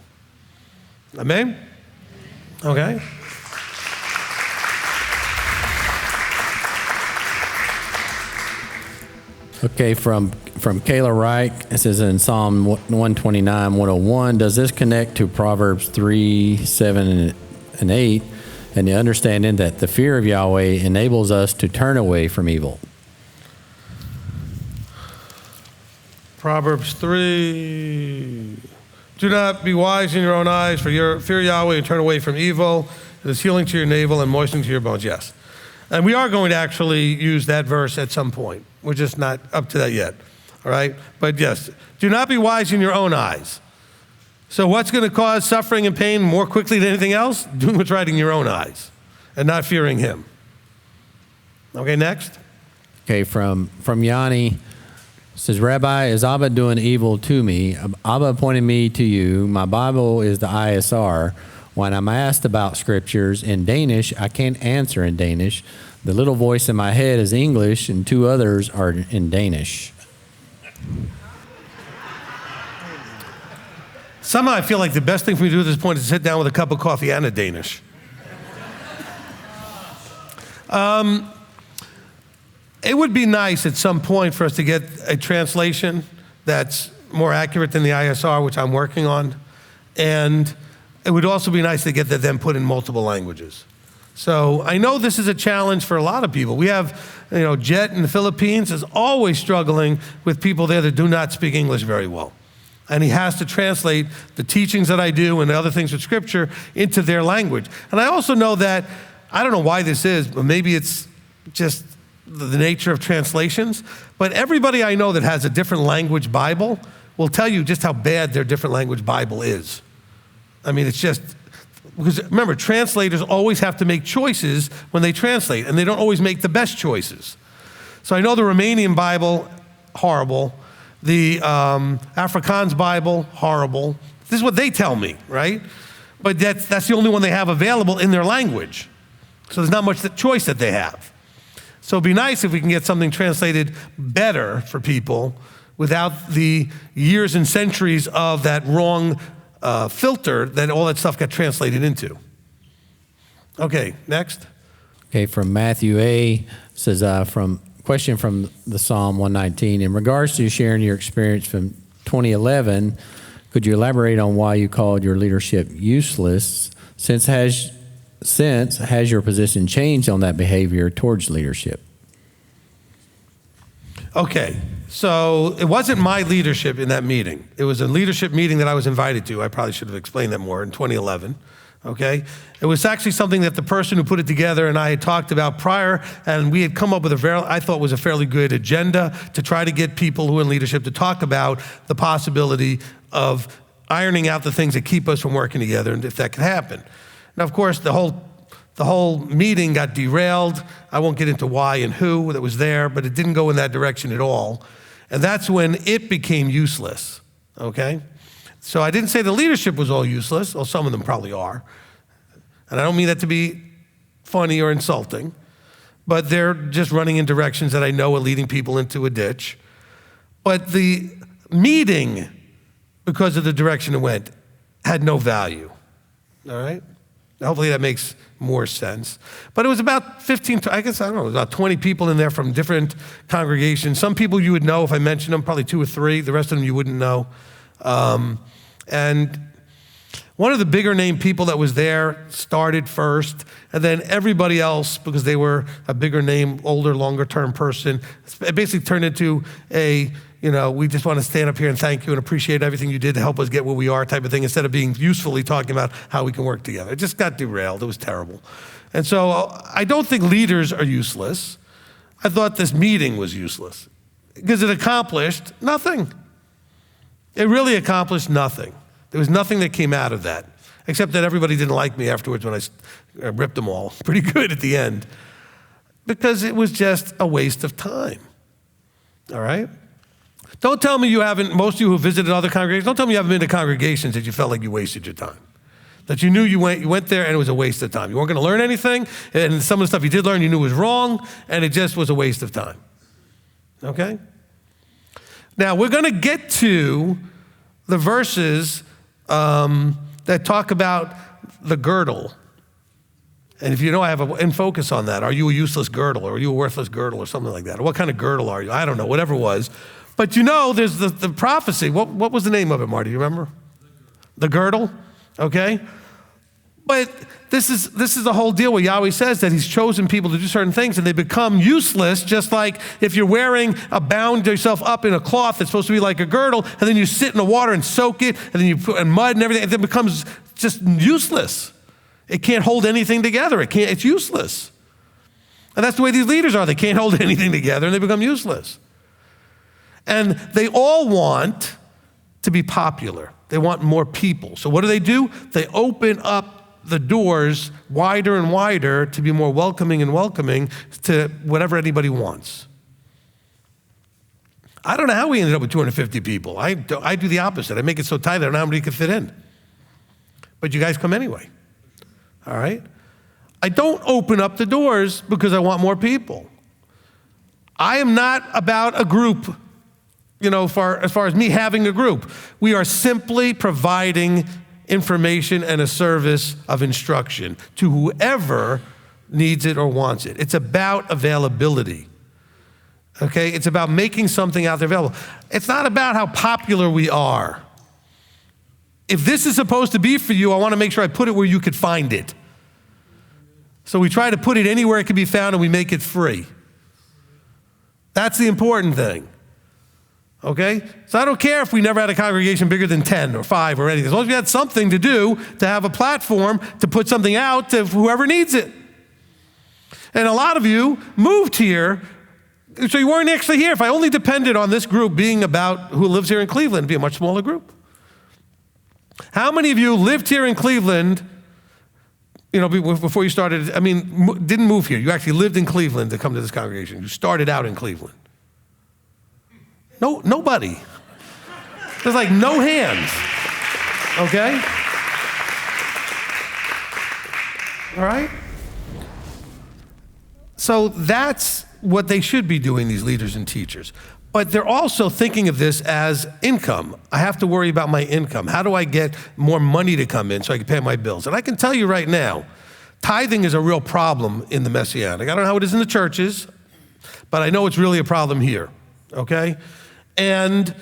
Speaker 1: Amen? Okay?
Speaker 9: Okay, from Kayla Reich, it says in Psalm 129, 101, does this connect to Proverbs 3, 7, and 8, and the understanding that the fear of Yahweh enables us to turn away from evil?
Speaker 1: Proverbs 3, do not be wise in your own eyes, for your fear Yahweh and turn away from evil. It is healing to your navel and moistening to your bones. Yes. And we are going to actually use that verse at some point. We're just not up to that yet. All right? But yes, do not be wise in your own eyes. So what's going to cause suffering and pain more quickly than anything else? Doing what's right in your own eyes and not fearing him. Okay, next.
Speaker 9: Okay, from Yanni, says, Rabbi, is Abba doing evil to me? Abba appointed me to you. My Bible is the ISR. When I'm asked about scriptures in Danish, I can't answer in Danish. The little voice in my head is English, and two others are in Danish.
Speaker 1: Somehow I feel like the best thing for me to do at this point is to sit down with a cup of coffee and a Danish. It would be nice at some point for us to get a translation that's more accurate than the ISR, which I'm working on. And it would also be nice to get that then put in multiple languages. So I know this is a challenge for a lot of people. We have, Jet in the Philippines is always struggling with people there that do not speak English very well. And he has to translate the teachings that I do and the other things with Scripture into their language. And I also know that, I don't know why this is, but maybe it's just the nature of translations, but everybody I know that has a different language Bible will tell you just how bad their different language Bible is. I mean, it's just, because remember, translators always have to make choices when they translate, and they don't always make the best choices. So I know the Romanian Bible, horrible. The Afrikaans Bible, horrible. This is what they tell me, right? but that's the only one they have available in their language. So there's not much choice that they have. So it'd be nice if we can get something translated better for people without the years and centuries of that wrong filter that all that stuff got translated into. Okay, next.
Speaker 9: Okay, from Matthew A. says, question from the Psalm 119. In regards to sharing your experience from 2011, could you elaborate on why you called your leadership useless? Since has your position changed on that behavior towards leadership?
Speaker 1: Okay, so it wasn't my leadership in that meeting. It was a leadership meeting that I was invited to. I probably should have explained that more in 2011. Okay? It was actually something that the person who put it together and I had talked about prior, and we had come up with I thought was a fairly good agenda to try to get people who are in leadership to talk about the possibility of ironing out the things that keep us from working together and if that could happen. Now, of course, the whole meeting got derailed. I won't get into why and who that was there, but it didn't go in that direction at all. And that's when it became useless, okay? So I didn't say the leadership was all useless, well, some of them probably are. And I don't mean that to be funny or insulting, but they're just running in directions that I know are leading people into a ditch. But the meeting, because of the direction it went, had no value, all right? Hopefully that makes more sense. But it was about 15, I guess, I don't know, about 20 people in there from different congregations. Some people you would know if I mentioned them, probably 2 or 3. The rest of them you wouldn't know. And one of the bigger name people that was there started first, and then everybody else, because they were a bigger name, older, longer term person, it basically turned into we just want to stand up here and thank you and appreciate everything you did to help us get where we are type of thing, instead of being usefully talking about how we can work together. It just got derailed. It was terrible. And so I don't think leaders are useless. I thought this meeting was useless because it accomplished nothing. It really accomplished nothing. There was nothing that came out of that, except that everybody didn't like me afterwards when I ripped them all pretty good at the end, because it was just a waste of time, all right? Don't tell me you haven't, most of you who visited other congregations, don't tell me you haven't been to congregations that you felt like you wasted your time. That you knew you went there and it was a waste of time. You weren't gonna learn anything, and some of the stuff you did learn you knew was wrong, and it just was a waste of time, okay? Now, we're gonna get to the verses that talk about the girdle. And if you know, I have in focus on that. Are you a useless girdle, or are you a worthless girdle, or something like that? Or what kind of girdle are you? I don't know, whatever it was. But there's the prophecy. What was the name of it, Marty? You remember? The girdle, okay? But this is the whole deal where Yahweh says that he's chosen people to do certain things and they become useless, just like if you're bound yourself up in a cloth that's supposed to be like a girdle, and then you sit in the water and soak it, and then you put in mud and everything, and it becomes just useless. It can't hold anything together. It's useless. And that's the way these leaders are. They can't hold anything together and they become useless. And they all want to be popular. They want more people. So what do? They open up the doors wider and wider to be more welcoming and welcoming to whatever anybody wants. I don't know how we ended up with 250 people. I do the opposite. I make it so tight I don't know how many could fit in. But you guys come anyway. All right? I don't open up the doors because I want more people. I am not about a group, as far as me having a group. We are simply providing information and a service of instruction to whoever needs it or wants it. It's about availability, okay? It's about making something out there available. It's not about how popular we are. If this is supposed to be for you, I want to make sure I put it where you could find it. So we try to put it anywhere it can be found, and we make it free. That's the important thing. Okay? So I don't care if we never had a congregation bigger than 10 or 5 or anything. As long as we had something to do, to have a platform, to put something out to whoever needs it. And a lot of you moved here, so you weren't actually here. If I only depended on this group being about who lives here in Cleveland, it'd be a much smaller group. How many of you lived here in Cleveland, before you started, didn't move here? You actually lived in Cleveland to come to this congregation. You started out in Cleveland. No, nobody. There's like no hands, okay? All right? So that's what they should be doing, these leaders and teachers. But they're also thinking of this as income. I have to worry about my income. How do I get more money to come in so I can pay my bills? And I can tell you right now, tithing is a real problem in the Messianic. I don't know how it is in the churches, but I know it's really a problem here, okay? And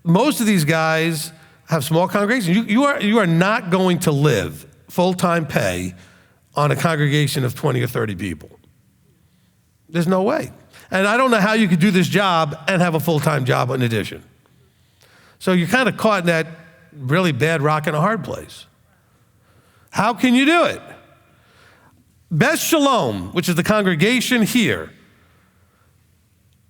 Speaker 1: most of these guys have small congregations. You are not going to live full-time pay on a congregation of 20 or 30 people. There's no way. And I don't know how you could do this job and have a full-time job in addition. So you're kind of caught in that really bad rock and a hard place. How can you do it? Beth Shalom, which is the congregation here,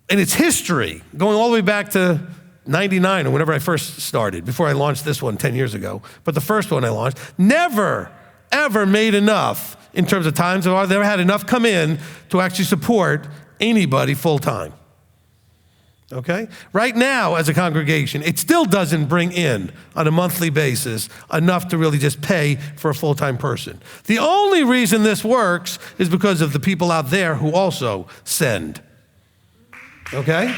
Speaker 1: in its history, going all the way back to 99 or whenever I first started, before I launched this one 10 years ago, but the first one I launched, never, ever made enough in terms of times of never had enough come in to actually support anybody full-time, okay? Right now, as a congregation, it still doesn't bring in, on a monthly basis, enough to really just pay for a full-time person. The only reason this works is because of the people out there who also send, okay?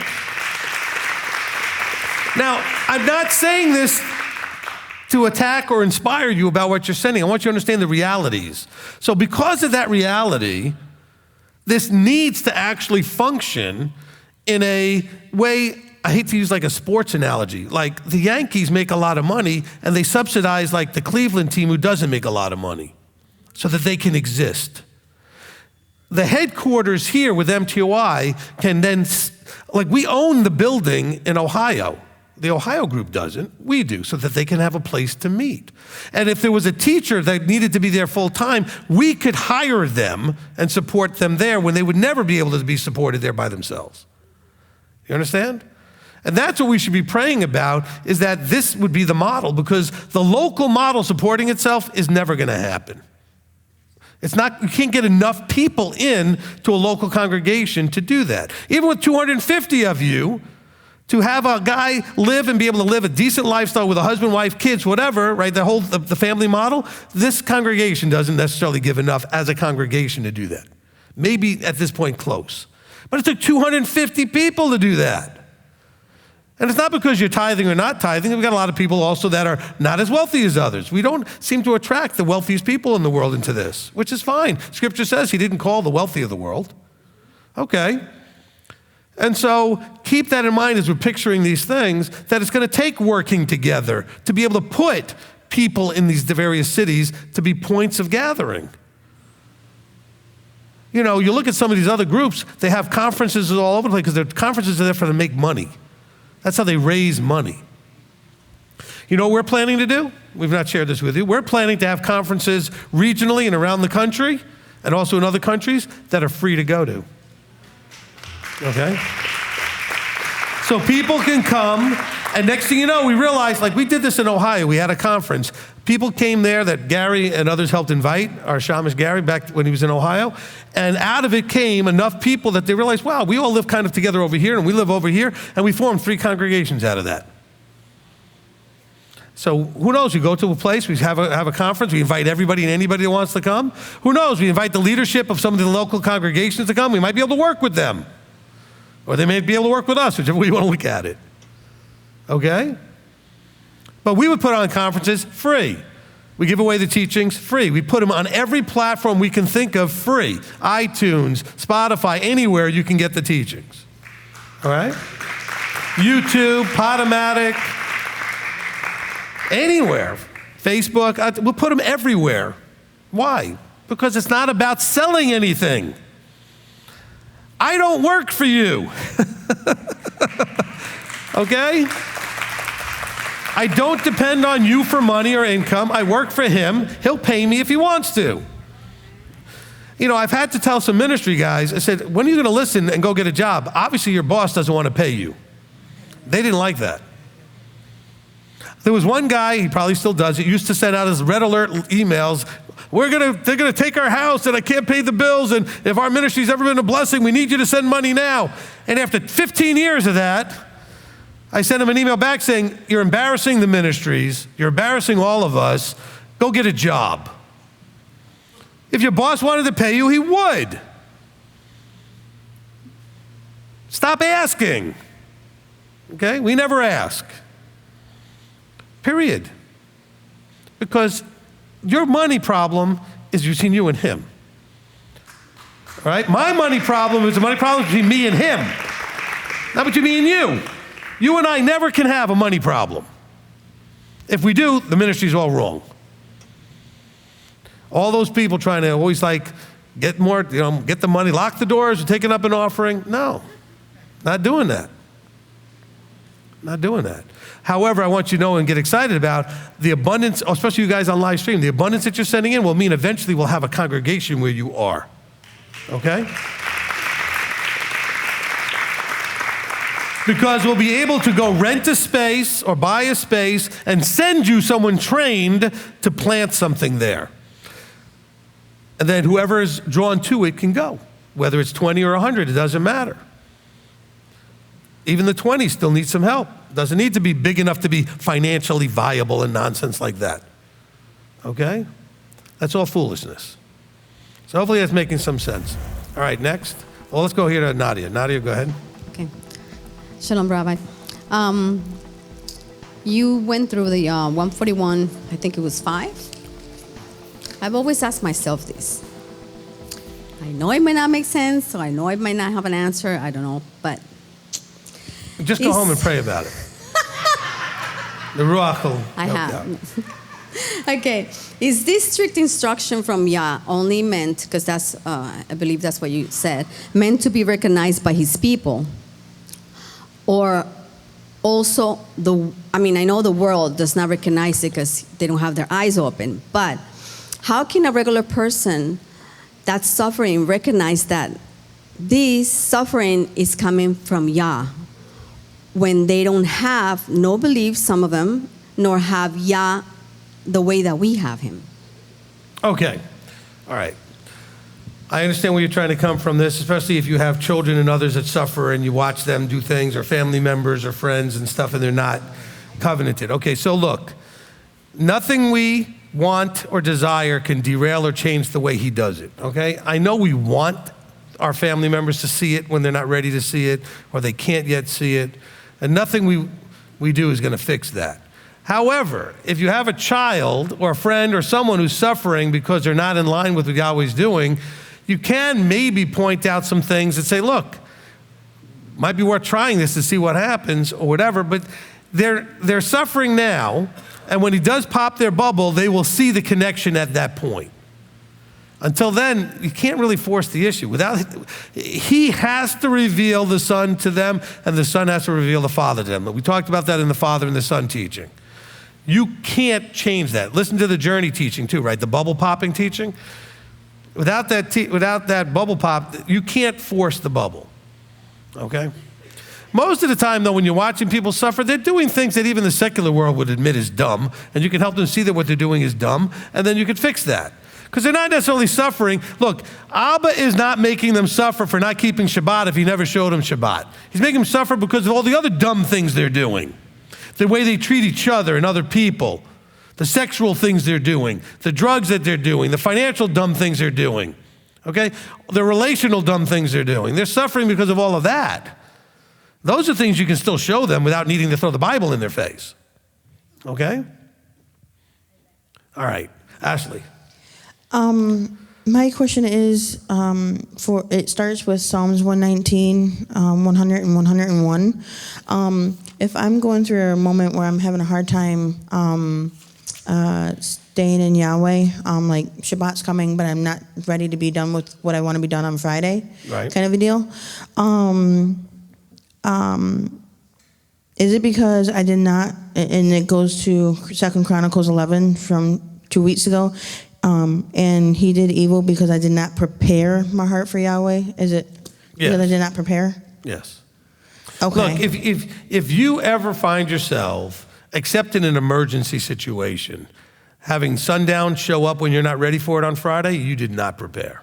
Speaker 1: Now, I'm not saying this to attack or inspire you about what you're sending. I want you to understand the realities. So because of that reality, this needs to actually function in a way, I hate to use like a sports analogy, like the Yankees make a lot of money and they subsidize like the Cleveland team who doesn't make a lot of money so that they can exist. The headquarters here with MTOI can then, like we own the building in Ohio. The Ohio group doesn't, we do, so that they can have a place to meet. And if there was a teacher that needed to be there full time, we could hire them and support them there when they would never be able to be supported there by themselves. You understand? And that's what we should be praying about, is that this would be the model, because the local model supporting itself is never gonna happen. It's not, you can't get enough people in to a local congregation to do that. Even with 250 of you, to have a guy live and be able to live a decent lifestyle with a husband, wife, kids, whatever, right, the family model, this congregation doesn't necessarily give enough as a congregation to do that. Maybe at this point close. But it took 250 people to do that. And it's not because you're tithing or not tithing. We've got a lot of people also that are not as wealthy as others. We don't seem to attract the wealthiest people in the world into this, which is fine. Scripture says he didn't call the wealthy of the world. Okay. And so keep that in mind as we're picturing these things, that it's going to take working together to be able to put people in these various cities to be points of gathering. You know, you look at some of these other groups, they have conferences all over the place because their conferences are there for them to make money. That's how they raise money. You know what we're planning to do? We've not shared this with you. We're planning to have conferences regionally and around the country and also in other countries that are free to go to. Okay? So people can come, and next thing you know, we realized, like we did this in Ohio, we had a conference. People came there that Gary and others helped invite, our Shamish Gary, back when he was in Ohio, and out of it came enough people that they realized, wow, we all live kind of together over here, and we live over here, and we formed 3 congregations out of that. So who knows, we go to a place, we have a conference, we invite everybody and anybody that wants to come. Who knows, we invite the leadership of some of the local congregations to come, we might be able to work with them. Or they may be able to work with us, whichever way you want to look at it. Okay? But we would put on conferences free. We give away the teachings free. We put them on every platform we can think of free. iTunes, Spotify, anywhere you can get the teachings. All right? YouTube, Podomatic, anywhere. Facebook, we'll put them everywhere. Why? Because it's not about selling anything. I don't work for you. Okay? I don't depend on you for money or income. I work for him. He'll pay me if he wants to. You know, I've had to tell some ministry guys, I said, when are you going to listen and go get a job? Obviously, your boss doesn't want to pay you. They didn't like that. There was one guy, he probably still does it, used to send out his red alert emails. They're gonna take our house and I can't pay the bills, and if our ministry's ever been a blessing, we need you to send money now. And after 15 years of that, I sent him an email back saying, you're embarrassing the ministries, you're embarrassing all of us, go get a job. If your boss wanted to pay you, he would. Stop asking. Okay? We never ask. Period. Because your money problem is between you and him. All right? My money problem is a money problem between me and him. Not between me and you. You and I never can have a money problem. If we do, the ministry's all wrong. All those people trying to always get more, get the money, lock the doors, or taking up an offering. No, not doing that. Not doing that. However, I want you to know and get excited about the abundance, especially you guys on live stream, the abundance that you're sending in will mean eventually we'll have a congregation where you are. Okay? Because we'll be able to go rent a space or buy a space and send you someone trained to plant something there. And then whoever is drawn to it can go. Whether it's 20 or 100, it doesn't matter. Even the 20 still needs some help. Doesn't need to be big enough to be financially viable and nonsense like that. Okay? That's all foolishness. So hopefully that's making some sense. All right, next. Well, let's go here to Nadia. Nadia, go ahead.
Speaker 10: Okay. Shalom, Rabbi. You went through the 141, I think it was 5. I've always asked myself this. I know it may not make sense, or I know it might not have an answer, I don't know, but...
Speaker 1: Just go home and pray about it. The Ruach will
Speaker 10: I
Speaker 1: help
Speaker 10: have.
Speaker 1: you out.
Speaker 10: Okay. Is this strict instruction from Yah only meant, because that's, I believe that's what you said, meant to be recognized by his people? Or also, I know the world does not recognize it because they don't have their eyes open, but how can a regular person that's suffering recognize that this suffering is coming from Yah when they don't have no belief, some of them, nor have Yah the way that we have him?
Speaker 1: Okay. All right. I understand where you're trying to come from this, especially if you have children and others that suffer and you watch them do things, or family members or friends and stuff, and they're not covenanted. Okay, so look, nothing we want or desire can derail or change the way he does it, okay? I know we want our family members to see it when they're not ready to see it, or they can't yet see it, and nothing we do is gonna fix that. However, if you have a child or a friend or someone who's suffering because they're not in line with what Yahweh's doing, you can maybe point out some things and say, look, might be worth trying this to see what happens or whatever, but they're suffering now, and when he does pop their bubble, they will see the connection at that point. Until then, you can't really force the issue. He has to reveal the Son to them, and the Son has to reveal the Father to them. We talked about that in the Father and the Son teaching. You can't change that. Listen to the journey teaching too, right? The bubble popping teaching. Without that bubble pop, you can't force the bubble, okay? Most of the time, though, when you're watching people suffer, they're doing things that even the secular world would admit is dumb, and you can help them see that what they're doing is dumb, and then you can fix that. Because they're not necessarily suffering. Look, Abba is not making them suffer for not keeping Shabbat if he never showed them Shabbat. He's making them suffer because of all the other dumb things they're doing. The way they treat each other and other people. The sexual things they're doing, the drugs that they're doing, the financial dumb things they're doing, okay? The relational dumb things they're doing. They're suffering because of all of that. Those are things you can still show them without needing to throw the Bible in their face, okay? All right, Ashley.
Speaker 4: My question is, it starts with Psalms 119, 100 and 101. If I'm going through a moment where I'm having a hard time staying in Yahweh, like Shabbat's coming, but I'm not ready to be done with what I want to be done on Friday,
Speaker 1: right?
Speaker 4: Kind of a deal. Is it because I did not, and it goes to 2 Chronicles 11 from 2 weeks ago, and he did evil because I did not prepare my heart for Yahweh? Is it because I did not prepare?
Speaker 1: Yes.
Speaker 4: Okay.
Speaker 1: Look, if you ever find yourself, except in an emergency situation, having sundown show up when you're not ready for it on Friday, you did not prepare.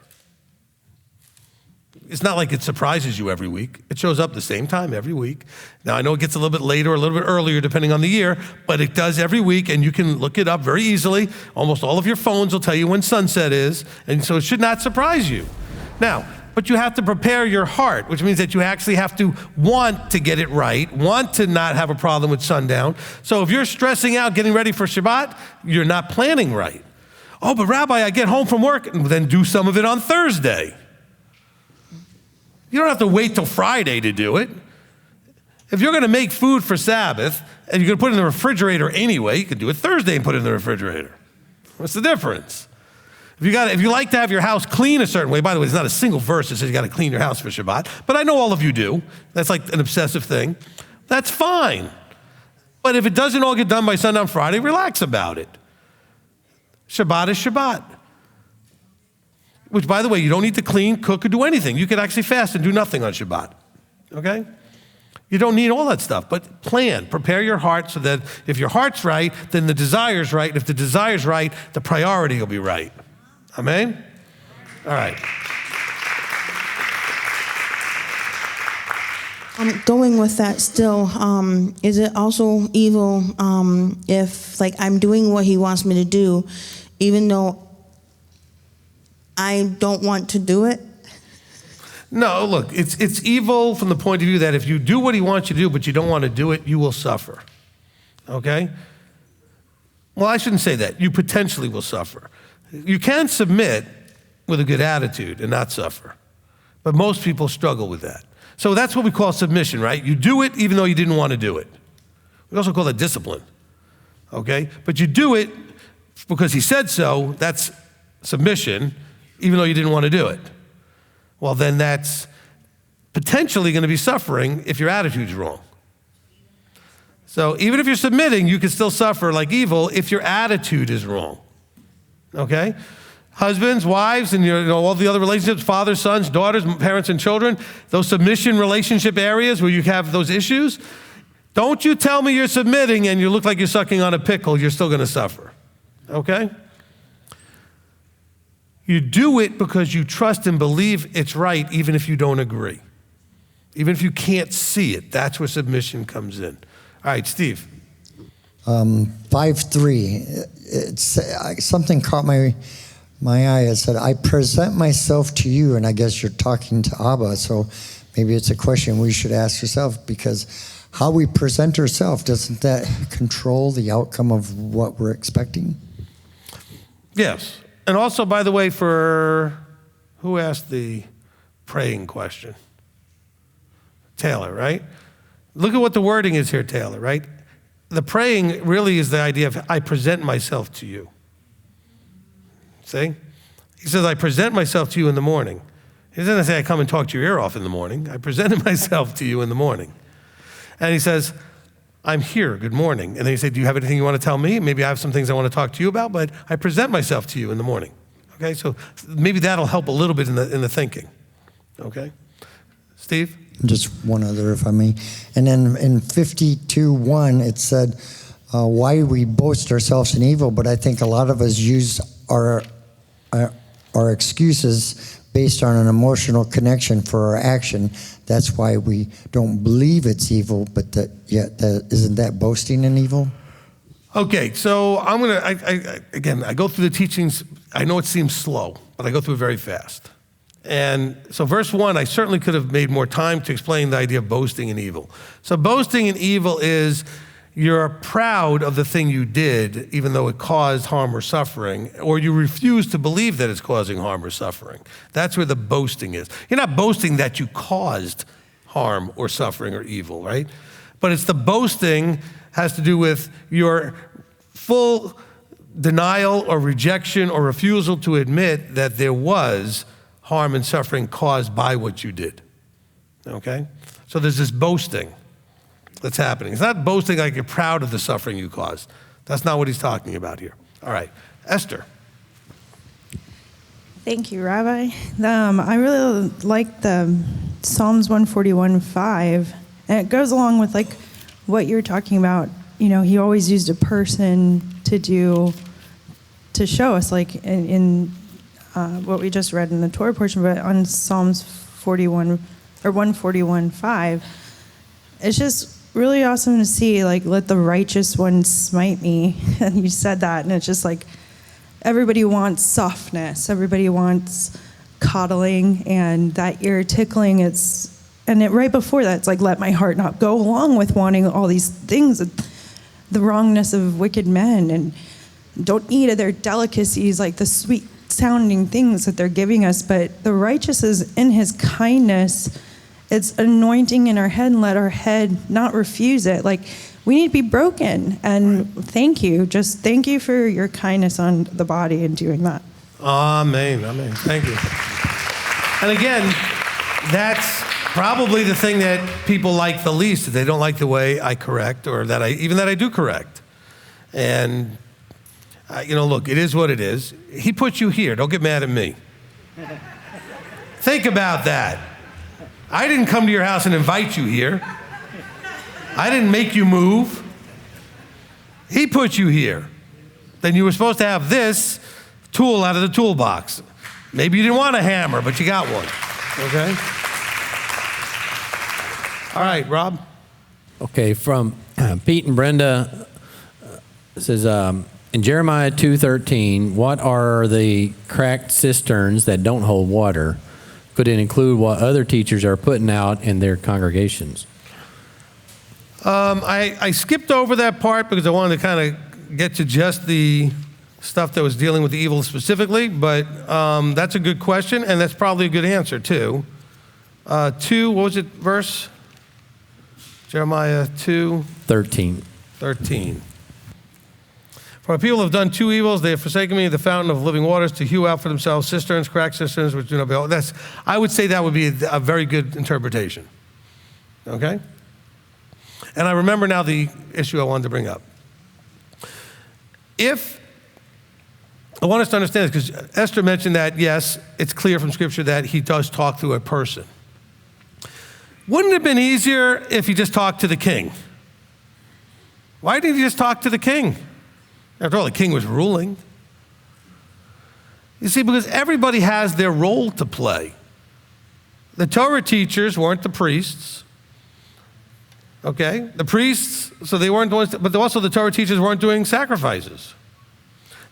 Speaker 1: It's not like it surprises you every week. It shows up the same time every week. Now, I know it gets a little bit later or a little bit earlier depending on the year, but it does every week, and you can look it up very easily. Almost all of your phones will tell you when sunset is, and so it should not surprise you. Now, but you have to prepare your heart, which means that you actually have to want to get it right, want to not have a problem with sundown. So if you're stressing out getting ready for Shabbat, you're not planning right. Oh, but Rabbi, I get home from work, and then do some of it on Thursday. You don't have to wait till Friday to do it. If you're going to make food for Sabbath, and you're going to put it in the refrigerator anyway, you can do it Thursday and put it in the refrigerator. What's the difference? If you like to have your house clean a certain way, by the way, there's not a single verse that says you got to clean your house for Shabbat, but I know all of you do. That's like an obsessive thing. That's fine. But if it doesn't all get done by sundown Friday, relax about it. Shabbat is Shabbat. Which, by the way, you don't need to clean, cook, or do anything. You could actually fast and do nothing on Shabbat. Okay? You don't need all that stuff, but prepare your heart so that if your heart's right, then the desire's right. And if the desire's right, the priority will be right. Amen? All right.
Speaker 4: Going with that still, is it also evil if, like, I'm doing what he wants me to do, even though I don't want to do it?
Speaker 1: No, look, it's evil from the point of view that if you do what he wants you to do, but you don't want to do it, you will suffer. Okay? Well, I shouldn't say that. You potentially will suffer. You can submit with a good attitude and not suffer. But most people struggle with that. So that's what we call submission, right? You do it even though you didn't want to do it. We also call that discipline. Okay? But you do it because he said so. That's submission, even though you didn't want to do it. Well, then that's potentially going to be suffering if your attitude's wrong. So even if you're submitting, you can still suffer like evil if your attitude is wrong. Okay? Husbands, wives, and all the other relationships, fathers, sons, daughters, parents, and children, those submission relationship areas where you have those issues, don't you tell me you're submitting and you look like you're sucking on a pickle, you're still going to suffer. Okay? You do it because you trust and believe it's right, even if you don't agree. Even if you can't see it, that's where submission comes in. All right, Steve.
Speaker 11: 5:3. Something caught my eye. It said, I present myself to you, and I guess you're talking to Abba, so maybe it's a question we should ask yourself, because how we present ourselves, doesn't that control the outcome of what we're expecting?
Speaker 1: Yes. And also, by the way, for who asked the praying question? Taylor, right? Look at what the wording is here, Taylor, right? The praying really is the idea of I present myself to you. See? He says, I present myself to you in the morning. He doesn't say I come and talk to your ear off in the morning. I presented myself to you in the morning. And he says, I'm here, good morning. And then he said, do you have anything you want to tell me? Maybe I have some things I want to talk to you about, but I present myself to you in the morning. Okay, so maybe that'll help a little bit in the thinking. Okay? Steve?
Speaker 11: Just one other, if I may. And then in 52:1, it said, why we boast ourselves in evil, but I think a lot of us use our excuses based on an emotional connection for our action. That's why we don't believe it's evil, but isn't that boasting in evil?
Speaker 1: Okay, so I'm going to, again, I go through the teachings. I know it seems slow, but I go through it very fast. And so verse 1, I certainly could have made more time to explain the idea of boasting in evil. So boasting in evil is you're proud of the thing you did, even though it caused harm or suffering, or you refuse to believe that it's causing harm or suffering. That's where the boasting is. You're not boasting that you caused harm or suffering or evil, right? But it's the boasting has to do with your full denial or rejection or refusal to admit that there was harm and suffering caused by what you did. Okay? So there's this boasting that's happening. It's not boasting like you're proud of the suffering you caused. That's not what he's talking about here. All right. Esther.
Speaker 12: Thank you, Rabbi. I really like the Psalms 141:5, and it goes along with like what you're talking about. You know, he always used a person to show us, like in what we just read in the Torah portion, but on Psalms 41 or 141:5. It's just really awesome to see, like, let the righteous one smite me. And you said that, and it's just like everybody wants softness, everybody wants coddling, and that ear tickling. And right before that, it's like, let my heart not go along with wanting all these things, the wrongness of wicked men, and don't eat of their delicacies, like the sweet sounding things that they're giving us. But the righteous is in his kindness. It's anointing in our head, and let our head not refuse it. Like, we need to be broken. And thank you. Just thank you for your kindness on the body and doing that.
Speaker 1: Amen. Amen. Thank you. And again, that's probably the thing that people like the least. That they don't like the way I correct, or that I do correct. And look, it is what it is. He put you here. Don't get mad at me. Think about that. I didn't come to your house and invite you here. I didn't make you move. He put you here. Then you were supposed to have this tool out of the toolbox. Maybe you didn't want a hammer, but you got one. Okay? All right, Rob.
Speaker 9: Okay, from Pete and Brenda, it says, in Jeremiah 2:13, what are the cracked cisterns that don't hold water? Could it include what other teachers are putting out in their congregations?
Speaker 1: I skipped over that part because I wanted to kind of get to just the stuff that was dealing with the evil specifically, but that's a good question, and that's probably a good answer, too. 2, what was it, verse? Jeremiah 2:13. For people have done two evils, they have forsaken me, the fountain of living waters, to hew out for themselves cisterns, cracked cisterns, which do not behold. I would say that would be a very good interpretation. Okay? And I remember now the issue I wanted to bring up. I want us to understand this, because Esther mentioned that, yes, it's clear from Scripture that he does talk through a person. Wouldn't it have been easier if he just talked to the king? Why didn't he just talk to the king? After all, the king was ruling. You see, because everybody has their role to play. The Torah teachers weren't the priests. Okay? The priests, so they weren't doing, but also the Torah teachers weren't doing sacrifices.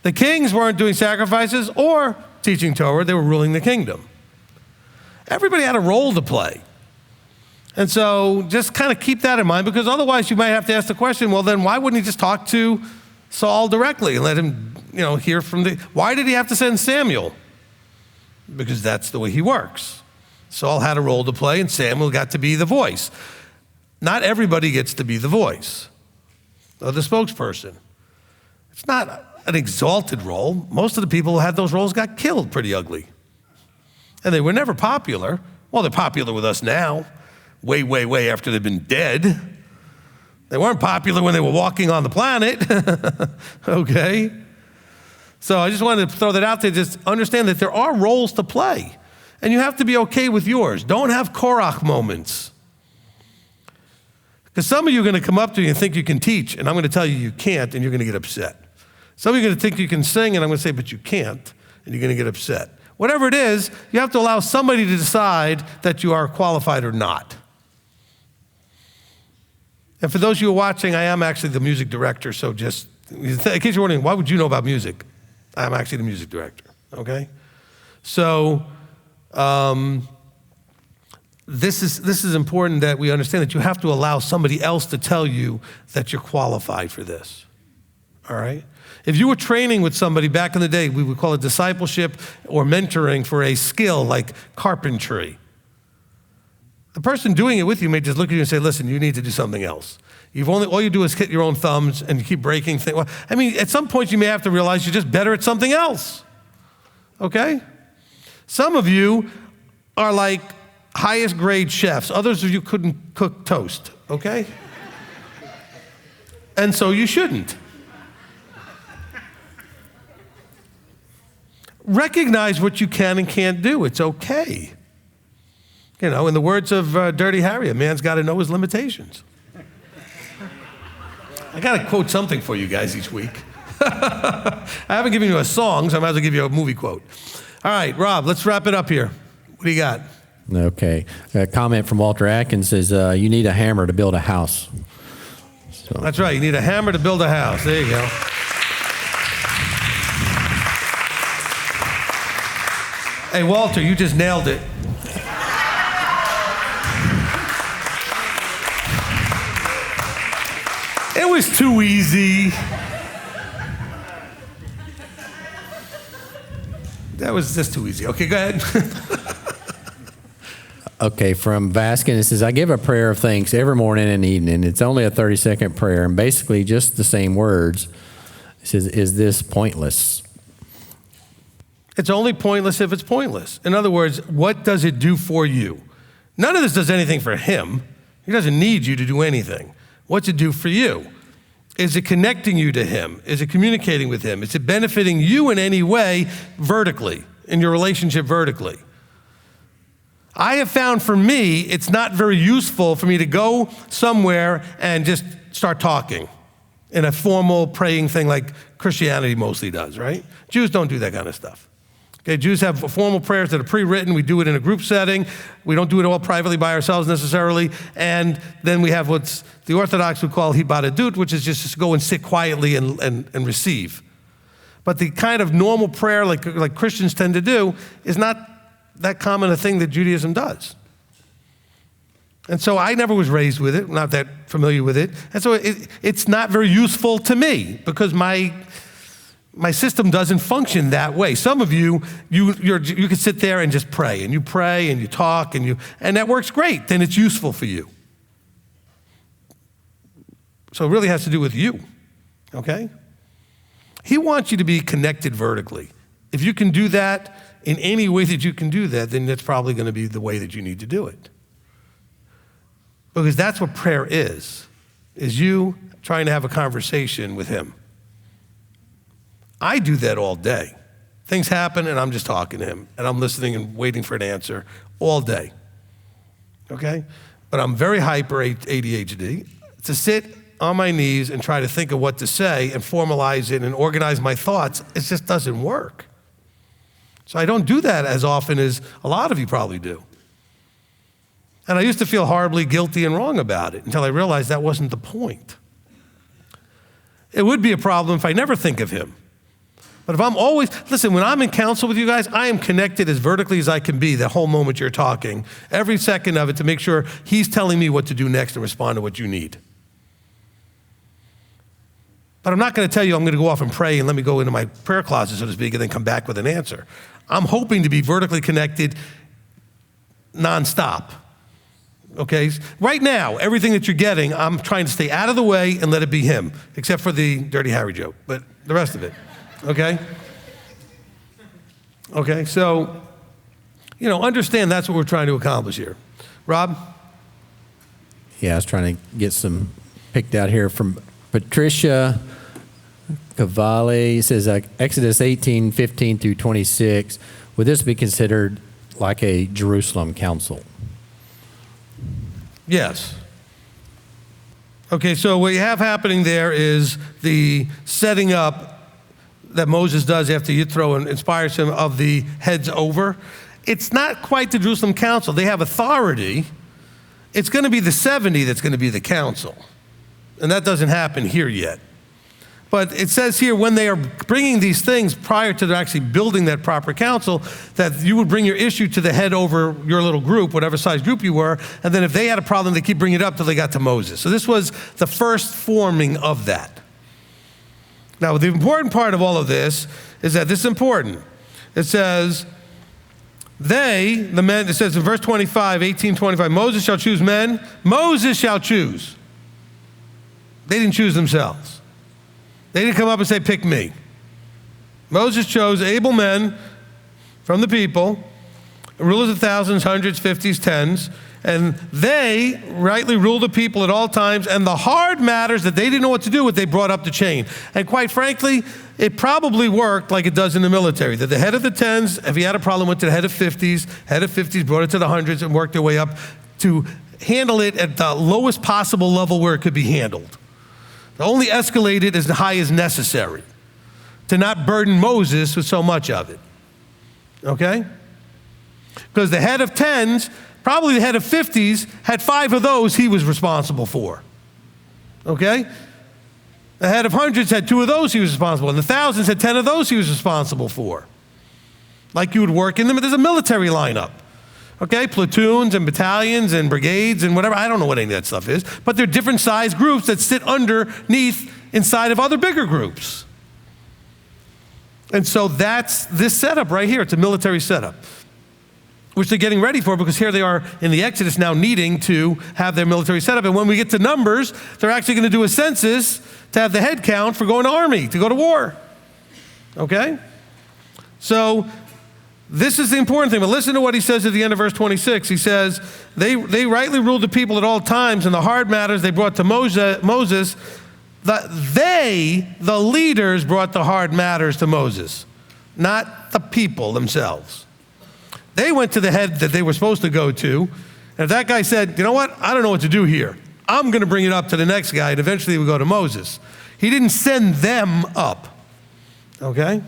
Speaker 1: The kings weren't doing sacrifices or teaching Torah, they were ruling the kingdom. Everybody had a role to play. And so just kind of keep that in mind, because otherwise you might have to ask the question, well, then why wouldn't he just talk to Saul directly and let him, hear from why did he have to send Samuel? Because that's the way he works. Saul had a role to play and Samuel got to be the voice. Not everybody gets to be the voice or the spokesperson. It's not an exalted role. Most of the people who had those roles got killed pretty ugly. And they were never popular. Well, they're popular with us now, way, way, way after they've been dead. They weren't popular when they were walking on the planet, okay? So I just wanted to throw that out there. Just understand that there are roles to play, and you have to be okay with yours. Don't have Korach moments. Because some of you are going to come up to me and think you can teach, and I'm going to tell you can't, and you're going to get upset. Some of you are going to think you can sing, and I'm going to say, but you can't, and you're going to get upset. Whatever it is, you have to allow somebody to decide that you are qualified or not. And for those of you who are watching, I am actually the music director, so just, in case you're wondering, why would you know about music? I'm actually the music director, okay? So this is important that we understand that you have to allow somebody else to tell you that you're qualified for this, all right? If you were training with somebody back in the day, we would call it discipleship or mentoring for a skill like carpentry. The person doing it with you may just look at you and say, listen, you need to do something else. All you do is hit your own thumbs and you keep breaking things. Well, I mean, at some point you may have to realize you're just better at something else, okay? Some of you are like highest grade chefs. Others of you couldn't cook toast, okay? And so you shouldn't. Recognize what you can and can't do. It's okay. In the words of Dirty Harry, a man's got to know his limitations. I got to quote something for you guys each week. I haven't given you a song, so I might as well give you a movie quote. All right, Rob, let's wrap it up here. What do you got?
Speaker 9: Okay. A comment from Walter Atkins says, you need a hammer to build a house. So.
Speaker 1: That's right. You need a hammer to build a house. There you go. Hey, Walter, you just nailed it. It was too easy. That was just too easy. Okay, go ahead.
Speaker 9: Okay, from Vaskin, it says, I give a prayer of thanks every morning and evening. It's only a 30-second prayer and basically just the same words. It says, is this pointless?
Speaker 1: It's only pointless if it's pointless. In other words, what does it do for you? None of this does anything for him. He doesn't need you to do anything. What's it do for you? Is it connecting you to him? Is it communicating with him? Is it benefiting you in any way vertically, in your relationship vertically? I have found for me, it's not very useful for me to go somewhere and just start talking in a formal praying thing like Christianity mostly does, right? Jews don't do that kind of stuff. Okay, Jews have formal prayers that are pre-written. We do it in a group setting. We don't do it all privately by ourselves necessarily. And then we have what's the Orthodox would call hibaradut, which is just to go and sit quietly and receive. But the kind of normal prayer like Christians tend to do is not that common a thing that Judaism does. And so I never was raised with it, not that familiar with it. And so it's not very useful to me because my system doesn't function that way. Some of you can sit there and just pray and you talk and that works great. Then it's useful for you. So it really has to do with you, okay? He wants you to be connected vertically. If you can do that in any way that you can do that, then that's probably going to be the way that you need to do it. Because that's what prayer is you trying to have a conversation with him. I do that all day. Things happen and I'm just talking to him and I'm listening and waiting for an answer all day, okay? But I'm very hyper ADHD. To sit on my knees and try to think of what to say and formalize it and organize my thoughts, it just doesn't work. So I don't do that as often as a lot of you probably do. And I used to feel horribly guilty and wrong about it until I realized that wasn't the point. It would be a problem if I never think of him. But if I'm always, listen, when I'm in counsel with you guys, I am connected as vertically as I can be the whole moment you're talking, every second of it to make sure he's telling me what to do next and respond to what you need. But I'm not going to tell you I'm going to go off and pray and let me go into my prayer closet, so to speak, and then come back with an answer. I'm hoping to be vertically connected nonstop. Okay? Right now, everything that you're getting, I'm trying to stay out of the way and let it be him, except for the Dirty Harry joke, but the rest of it. Okay? Okay, so, understand that's what we're trying to accomplish here. Rob?
Speaker 9: Yeah, I was trying to get some picked out here from Patricia Cavalli. It says Exodus 18:15 through 26. Would this be considered like a Jerusalem council?
Speaker 1: Yes. Okay, so what you have happening there is the setting up that Moses does after Yitro and inspires him of the heads over. It's not quite the Jerusalem council. They have authority. It's going to be the 70 that's going to be the council. And that doesn't happen here yet. But it says here when they are bringing these things prior to actually building that proper council, that you would bring your issue to the head over your little group, whatever size group you were, and then if they had a problem, they keep bringing it up till they got to Moses. So this was the first forming of that. Now, the important part of all of this is that this is important. It says, the men, it says in verse 25, 18:25, Moses shall choose men. Moses shall choose. They didn't choose themselves. They didn't come up and say, pick me. Moses chose able men from the people, rulers of thousands, hundreds, fifties, tens, and they rightly ruled the people at all times, and the hard matters that they didn't know what to do with, they brought up the chain. And quite frankly, it probably worked like it does in the military, that the head of the tens, if he had a problem, went to the head of 50s brought it to the hundreds and worked their way up to handle it at the lowest possible level where it could be handled. Only escalated as high as necessary to not burden Moses with so much of it. Okay? Because the head of 10s, probably the head of 50s, had 5 of those he was responsible for. Okay? The head of hundreds had 2 of those he was responsible for. And the thousands had 10 of those he was responsible for. Like you would work in them, there's a military lineup. Okay, platoons and battalions and brigades and whatever. I don't know what any of that stuff is. But they're different sized groups that sit underneath inside of other bigger groups. And so that's this setup right here. It's a military setup, which they're getting ready for because here they are in the Exodus now needing to have their military setup. And when we get to Numbers, they're actually going to do a census to have the head count for going to army, to go to war. Okay? So this is the important thing, but listen to what he says at the end of verse 26. He says, they rightly ruled the people at all times, and the hard matters they brought to Moses. The leaders, brought the hard matters to Moses, not the people themselves. They went to the head that they were supposed to go to, and if that guy said, you know what, I don't know what to do here, I'm going to bring it up to the next guy, and eventually we go to Moses. He didn't send them up, okay?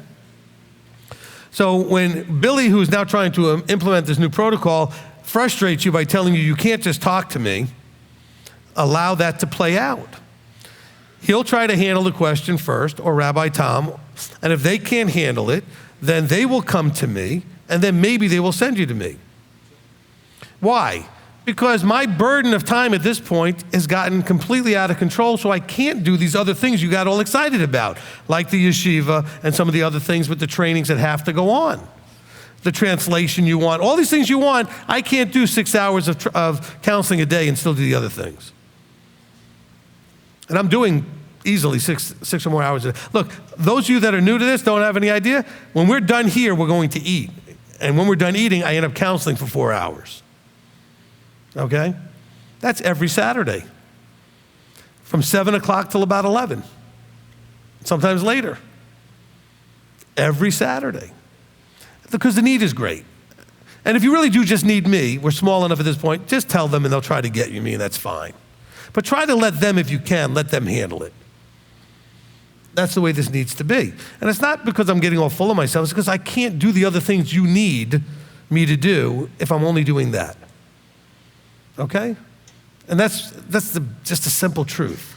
Speaker 1: So when Billy, who's now trying to implement this new protocol, frustrates you by telling you can't just talk to me, allow that to play out. He'll try to handle the question first, or Rabbi Tom, and if they can't handle it, then they will come to me, and then maybe they will send you to me. Why? Because my burden of time at this point has gotten completely out of control, so I can't do these other things you got all excited about, like the yeshiva and some of the other things with the trainings that have to go on. The translation you want, all these things you want, I can't do 6 hours of counseling a day and still do the other things. And I'm doing easily six or more hours a day. Look, those of you that are new to this don't have any idea. When we're done here, we're going to eat. And when we're done eating, I end up counseling for 4 hours. Okay? That's every Saturday. From 7 o'clock till about 11. Sometimes later. Every Saturday. Because the need is great. And if you really do just need me, we're small enough at this point, just tell them and they'll try to get you me, and that's fine. But try to let them, if you can, let them handle it. That's the way this needs to be. And it's not because I'm getting all full of myself, it's because I can't do the other things you need me to do if I'm only doing that. Okay? And that's just a simple truth.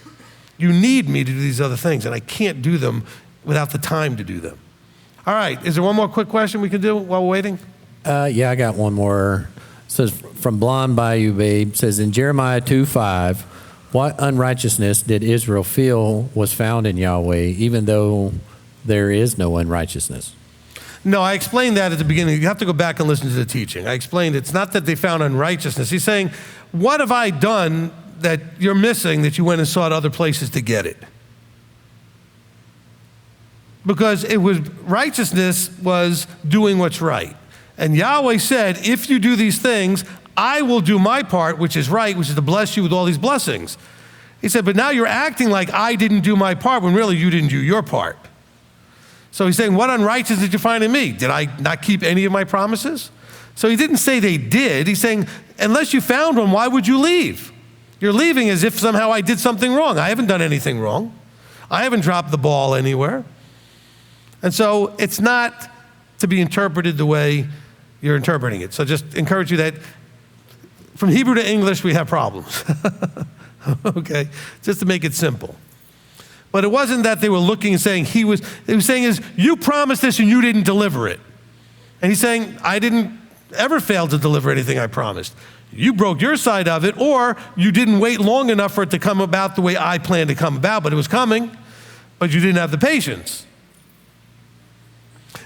Speaker 1: You need me to do these other things, and I can't do them without the time to do them. All right, is there one more quick question we can do while we're waiting?
Speaker 9: Yeah, I got one more. It says, from Blonde Bayou Babe, says, in Jeremiah 2:5, what unrighteousness did Israel feel was found in Yahweh, even though there is no unrighteousness?
Speaker 1: No, I explained that at the beginning. You have to go back and listen to the teaching. I explained it's not that they found unrighteousness. He's saying, what have I done that you're missing that you went and sought other places to get it? Because righteousness was doing what's right. And Yahweh said, if you do these things, I will do my part, which is right, which is to bless you with all these blessings. He said, but now you're acting like I didn't do my part when really you didn't do your part. So he's saying, what unrighteousness did you find in me? Did I not keep any of my promises? So he didn't say they did. He's saying, unless you found one, why would you leave? You're leaving as if somehow I did something wrong. I haven't done anything wrong. I haven't dropped the ball anywhere. And so it's not to be interpreted the way you're interpreting it. So just encourage you that from Hebrew to English, we have problems. Okay? Just to make it simple. But it wasn't that they were looking and saying he was saying is, you promised this and you didn't deliver it. And he's saying, I didn't ever fail to deliver anything I promised. You broke your side of it, or you didn't wait long enough for it to come about the way I planned to come about, but it was coming, but you didn't have the patience.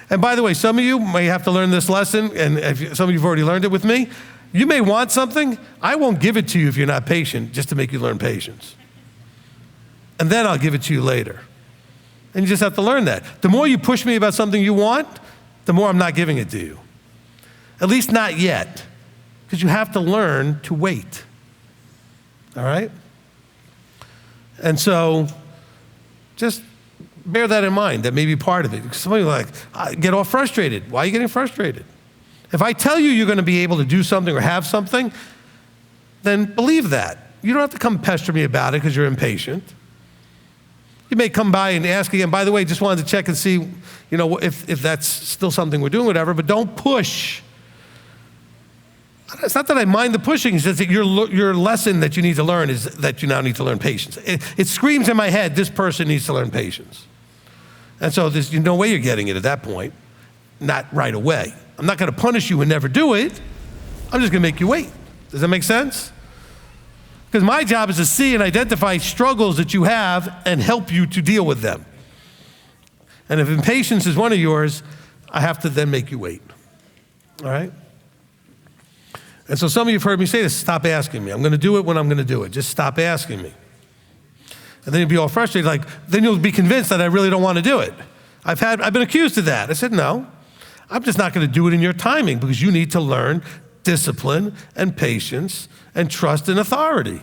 Speaker 1: And by the way, some of you may have to learn this lesson, and some of you have already learned it with me. You may want something. I won't give it to you if you're not patient, just to make you learn patience. And then I'll give it to you later. And you just have to learn that. The more you push me about something you want, the more I'm not giving it to you. At least not yet. Because you have to learn to wait. All right? And so just bear that in mind. That may be part of it. Some of you are like, get all frustrated. Why are you getting frustrated? If I tell you you're going to be able to do something or have something, then believe that. You don't have to come pester me about it because you're impatient. You may come by and ask again, by the way, just wanted to check and see, if that's still something we're doing, whatever, but don't push. It's not that I mind the pushing. It's just that your lesson that you need to learn is that you now need to learn patience. It screams in my head, this person needs to learn patience. And so there's no way you're getting it at that point. Not right away. I'm not going to punish you and never do it. I'm just going to make you wait. Does that make sense? Because my job is to see and identify struggles that you have and help you to deal with them. And if impatience is one of yours, I have to then make you wait. All right? And so some of you have heard me say this, stop asking me. I'm going to do it when I'm going to do it. Just stop asking me. And then you'll be all frustrated, then you'll be convinced that I really don't want to do it. I've been accused of that. I said, no, I'm just not going to do it in your timing because you need to learn discipline and patience and trust and authority.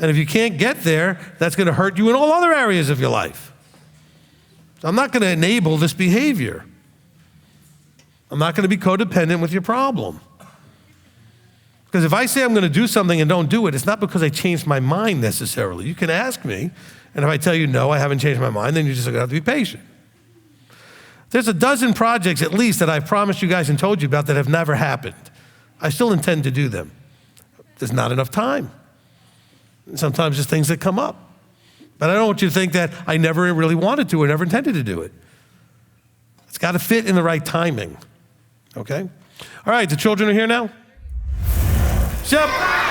Speaker 1: And if you can't get there, that's going to hurt you in all other areas of your life. So I'm not going to enable this behavior. I'm not going to be codependent with your problem. Because if I say I'm going to do something and don't do it, it's not because I changed my mind necessarily. You can ask me, and if I tell you no, I haven't changed my mind, then you're just going to have to be patient. There's a dozen projects at least that I've promised you guys and told you about that have never happened. I still intend to do them. There's not enough time. And sometimes there's things that come up. But I don't want you to think that I never really wanted to or never intended to do it. It's got to fit in the right timing, okay? All right, the children are here now? Shep.